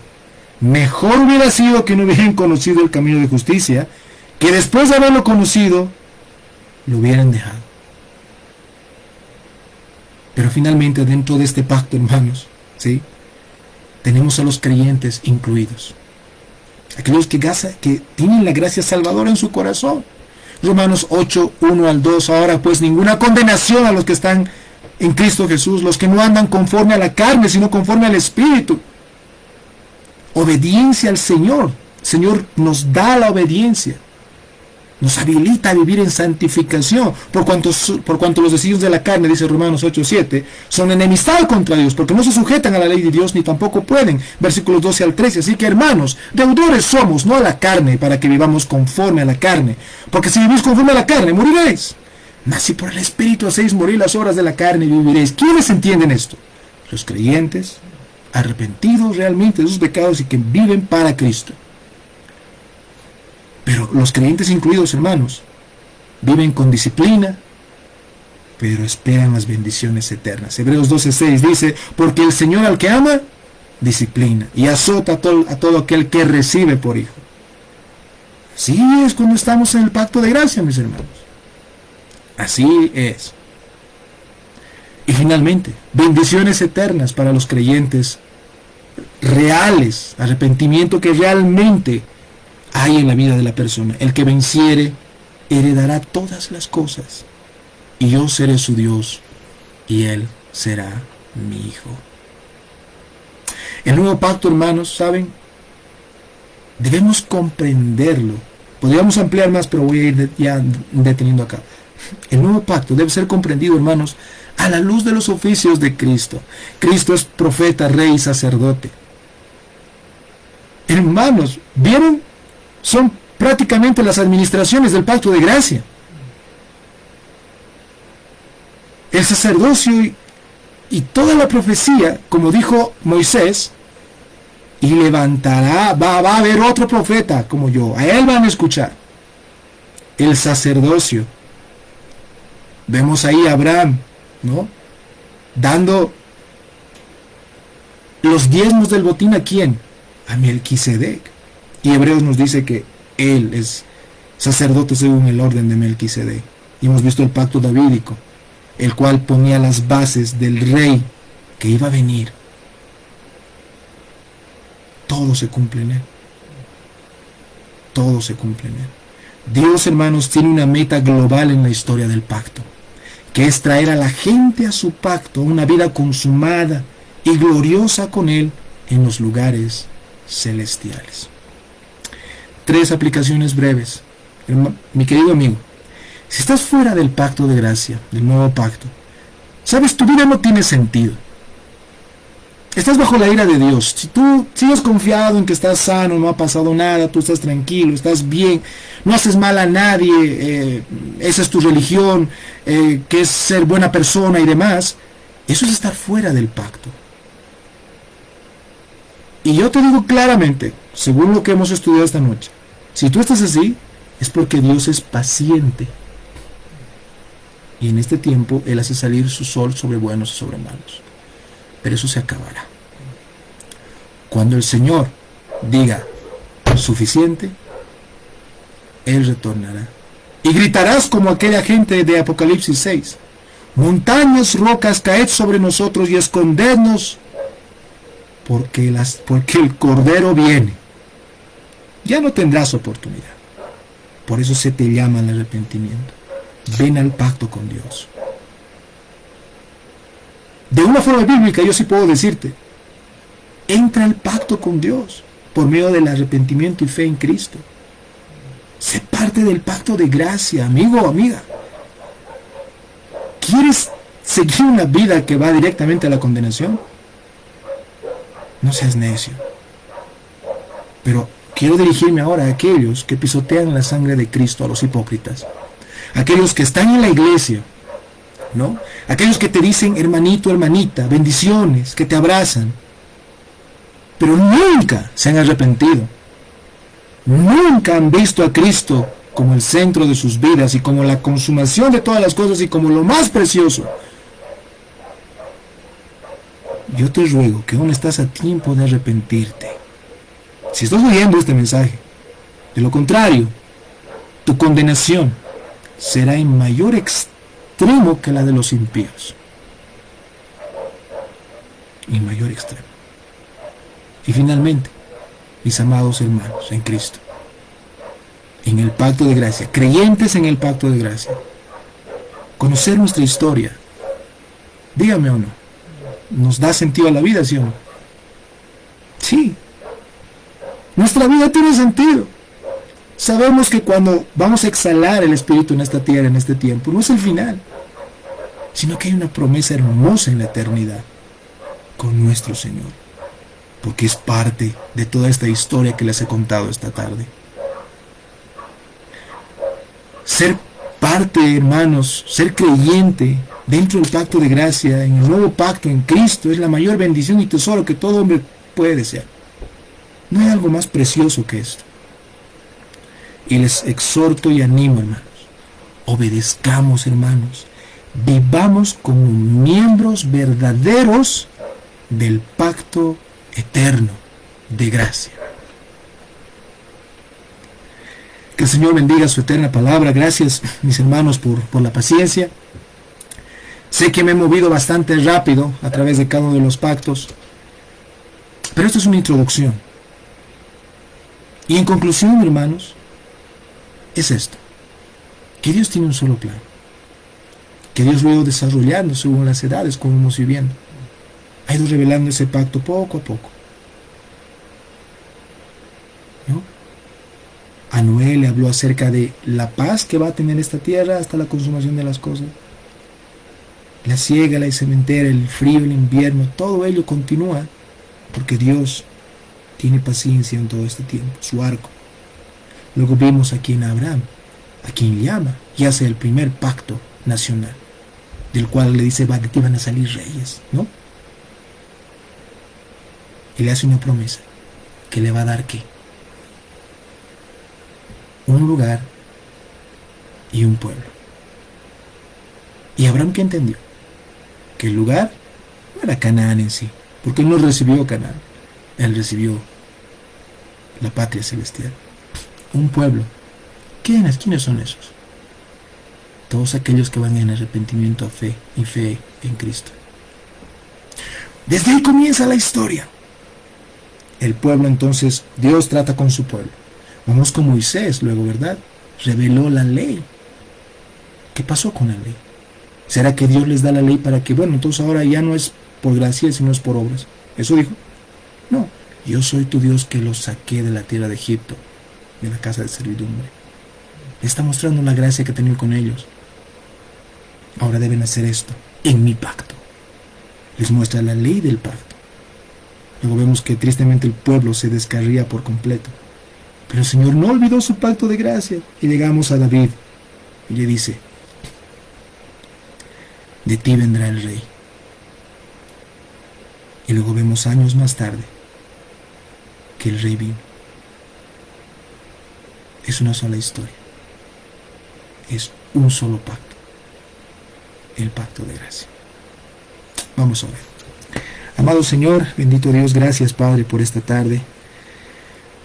mejor hubiera sido que no hubieran conocido el camino de justicia, que después de haberlo conocido, lo hubieran dejado. Pero finalmente dentro de este pacto, hermanos, ¿sí?, tenemos a los creyentes incluidos. Aquellos que tienen la gracia salvadora en su corazón. Romanos 8, 1 al 2, ahora pues ninguna condenación a los que están en Cristo Jesús, los que no andan conforme a la carne, sino conforme al Espíritu. Obediencia al Señor. El Señor nos da la obediencia. Nos habilita a vivir en santificación, por cuanto los deseos de la carne, dice Romanos 8:7, son enemistad contra Dios, porque no se sujetan a la ley de Dios, ni tampoco pueden. Versículos 12 al 13. Así que, hermanos, deudores somos, no a la carne, para que vivamos conforme a la carne. Porque si vivís conforme a la carne, moriréis. Mas si por el Espíritu hacéis morir las obras de la carne, viviréis. ¿Quiénes entienden esto? Los creyentes, arrepentidos realmente de sus pecados y que viven para Cristo. Pero los creyentes incluidos, hermanos, viven con disciplina, pero esperan las bendiciones eternas. Hebreos 12:6 dice, porque el Señor al que ama, disciplina y azota a todo aquel que recibe por hijo. Así es cuando estamos en el pacto de gracia, mis hermanos. Así es. Y finalmente, bendiciones eternas para los creyentes reales, arrepentimiento que realmente hay en la vida de la persona. El que venciere heredará todas las cosas, y yo seré su Dios, y él será mi hijo. El nuevo pacto, hermanos, ¿saben? Debemos comprenderlo. Podríamos ampliar más, pero voy a ir ya deteniendo acá. El nuevo pacto debe ser comprendido, hermanos, a la luz de los oficios de Cristo. Cristo es profeta, rey y sacerdote. Hermanos, ¿vieron? Son prácticamente las administraciones del pacto de gracia. El sacerdocio y toda la profecía, como dijo Moisés, y levantará, va a haber otro profeta como yo, a él van a escuchar. El sacerdocio. Vemos ahí a Abraham, ¿no? Dando los diezmos del botín, ¿a quién? A Melquisedec. Y Hebreos nos dice que él es sacerdote según el orden de Melquisedec. Y hemos visto el pacto davídico, el cual ponía las bases del rey que iba a venir. Todo se cumple en él. Todo se cumple en él. Dios, hermanos, tiene una meta global en la historia del pacto, que es traer a la gente a su pacto, una vida consumada y gloriosa con él en los lugares celestiales. 3 aplicaciones breves. Mi querido amigo, si estás fuera del pacto de gracia, del nuevo pacto, sabes, tu vida no tiene sentido. Estás bajo la ira de Dios. Si tú sigues confiado en que estás sano, no ha pasado nada, tú estás tranquilo, estás bien, no haces mal a nadie, esa es tu religión, que es ser buena persona y demás, eso es estar fuera del pacto. Y yo te digo claramente, según lo que hemos estudiado esta noche, si tú estás así, es porque Dios es paciente. Y en este tiempo Él hace salir su sol sobre buenos y sobre malos. Pero eso se acabará. Cuando el Señor diga suficiente, Él retornará. Y gritarás como aquella gente de Apocalipsis 6. Montañas, rocas, caed sobre nosotros y escondednos, porque el Cordero viene. Ya no tendrás oportunidad. Por eso se te llama al arrepentimiento. Ven al pacto con Dios. De una forma bíblica yo sí puedo decirte, entra al pacto con Dios por medio del arrepentimiento y fe en Cristo. Sé parte del pacto de gracia, amigo o amiga. ¿Quieres seguir una vida que va directamente a la condenación? No seas necio. Pero quiero dirigirme ahora a aquellos que pisotean la sangre de Cristo, a los hipócritas. Aquellos que están en la iglesia, ¿no? Aquellos que te dicen hermanito, hermanita, bendiciones, que te abrazan, pero nunca se han arrepentido. Nunca han visto a Cristo como el centro de sus vidas y como la consumación de todas las cosas y como lo más precioso. Yo te ruego que aún estás a tiempo de arrepentirte. Si estás oyendo este mensaje, de lo contrario, tu condenación será en mayor extremo que la de los impíos. En mayor extremo. Y finalmente, mis amados hermanos en Cristo, en el pacto de gracia, creyentes en el pacto de gracia, conocer nuestra historia, dígame o no, ¿nos da sentido a la vida, sí o no? Sí. Nuestra vida tiene sentido. Sabemos que cuando vamos a exhalar el Espíritu en esta tierra, en este tiempo, no es el final, sino que hay una promesa hermosa en la eternidad con nuestro Señor, porque es parte de toda esta historia que les he contado esta tarde. Ser parte, hermanos, ser creyente dentro del pacto de gracia, en el nuevo pacto en Cristo, es la mayor bendición y tesoro que todo hombre puede desear. No hay algo más precioso que esto. Y les exhorto y animo, hermanos, obedezcamos, hermanos, vivamos como miembros verdaderos del pacto eterno de gracia. Que el Señor bendiga su eterna palabra. Gracias, mis hermanos, por la paciencia. Sé que me he movido bastante rápido a través de cada uno de los pactos, pero esto es una introducción. Y en conclusión, hermanos, es esto: que Dios tiene un solo plan, que Dios lo ha ido desarrollando según las edades, como hemos viviendo. Ha ido revelando ese pacto poco a poco, ¿no? A Noé le habló acerca de la paz que va a tener esta tierra hasta la consumación de las cosas. La siega, la sementera, el frío, el invierno, todo ello continúa porque Dios tiene paciencia en todo este tiempo, su arco. Luego vimos aquí en Abraham, a quien llama y hace el primer pacto nacional, del cual le dice, de ti van a salir reyes, ¿no? Y le hace una promesa, que le va a dar ¿qué? Un lugar y un pueblo. ¿Y Abraham qué entendió? Que el lugar no era Canaán en sí, porque él no recibió Canaán, él recibió la patria celestial. Un pueblo. ¿Quiénes son esos? Todos aquellos que van en arrepentimiento a fe y fe en Cristo. Desde ahí comienza la historia. El pueblo, entonces, Dios trata con su pueblo. Vamos con Moisés luego, ¿verdad? Reveló la ley. ¿Qué pasó con la ley? ¿Será que Dios les da la ley para que, bueno, entonces ahora ya no es por gracia, sino es por obras? ¿Eso dijo? No. Yo soy tu Dios que los saqué de la tierra de Egipto, de la casa de servidumbre. Le está mostrando la gracia que ha tenido con ellos. Ahora deben hacer esto en mi pacto. Les muestra la ley del pacto. Luego vemos que tristemente el pueblo se descarría por completo. Pero el Señor no olvidó su pacto de gracia. Y llegamos a David y le dice, de ti vendrá el rey. Y luego vemos años más tarde que el rey vino. Es una sola historia. Es un solo pacto. El pacto de gracia. Vamos a ver. Amado Señor, bendito Dios, gracias Padre por esta tarde.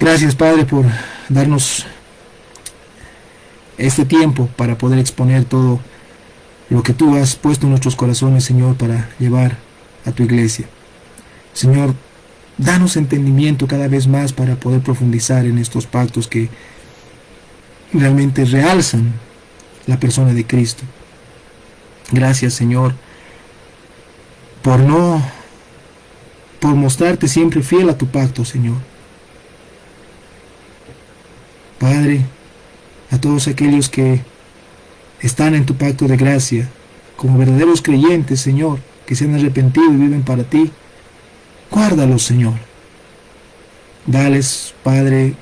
Gracias Padre por darnos este tiempo para poder exponer todo lo que tú has puesto en nuestros corazones, Señor, para llevar a tu iglesia. Señor, danos entendimiento cada vez más para poder profundizar en estos pactos que realmente realzan la persona de Cristo. Gracias, Señor, por mostrarte siempre fiel a tu pacto, Señor. Padre, a todos aquellos que están en tu pacto de gracia, como verdaderos creyentes, Señor, que se han arrepentido y viven para ti, guárdalos, Señor. Dales, Padre,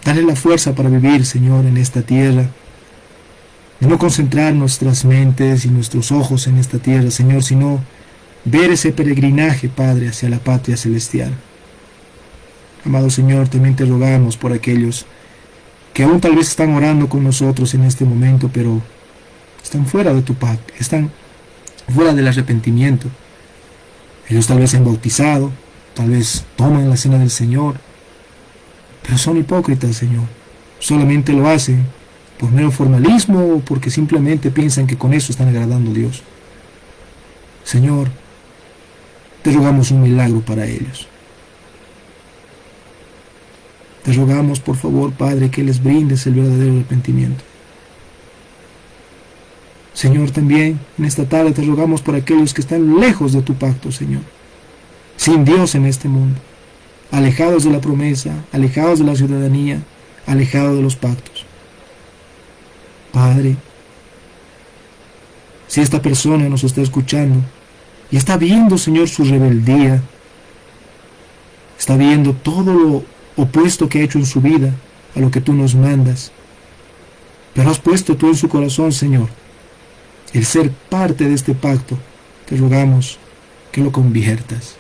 dale la fuerza para vivir, Señor, en esta tierra, de no concentrar nuestras mentes y nuestros ojos en esta tierra, Señor, sino ver ese peregrinaje, Padre, hacia la patria celestial. Amado Señor, también te rogamos por aquellos que aún tal vez están orando con nosotros en este momento, pero están fuera de tu pacto, están fuera del arrepentimiento. Ellos tal vez se han bautizado, tal vez toman la cena del Señor, pero son hipócritas, Señor. Solamente lo hacen por mero formalismo o porque simplemente piensan que con eso están agradando a Dios. Señor, te rogamos un milagro para ellos. Te rogamos, por favor, Padre, que les brindes el verdadero arrepentimiento. Señor, también en esta tarde te rogamos por aquellos que están lejos de tu pacto, Señor, sin Dios en este mundo, alejados de la promesa, alejados de la ciudadanía, alejados de los pactos. Padre, si esta persona nos está escuchando y está viendo, Señor, su rebeldía, está viendo todo lo opuesto que ha hecho en su vida a lo que tú nos mandas. Pero has puesto tú en su corazón, Señor, el ser parte de este pacto. Te rogamos que lo conviertas.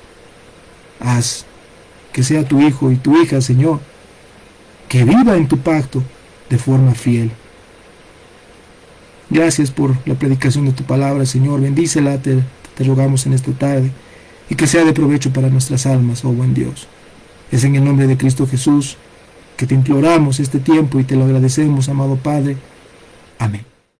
Haz que sea tu hijo y tu hija, Señor, que viva en tu pacto de forma fiel. Gracias por la predicación de tu palabra, Señor. Bendícela, te rogamos en esta tarde, y que sea de provecho para nuestras almas, oh buen Dios. Es en el nombre de Cristo Jesús que te imploramos este tiempo y te lo agradecemos, amado Padre. Amén.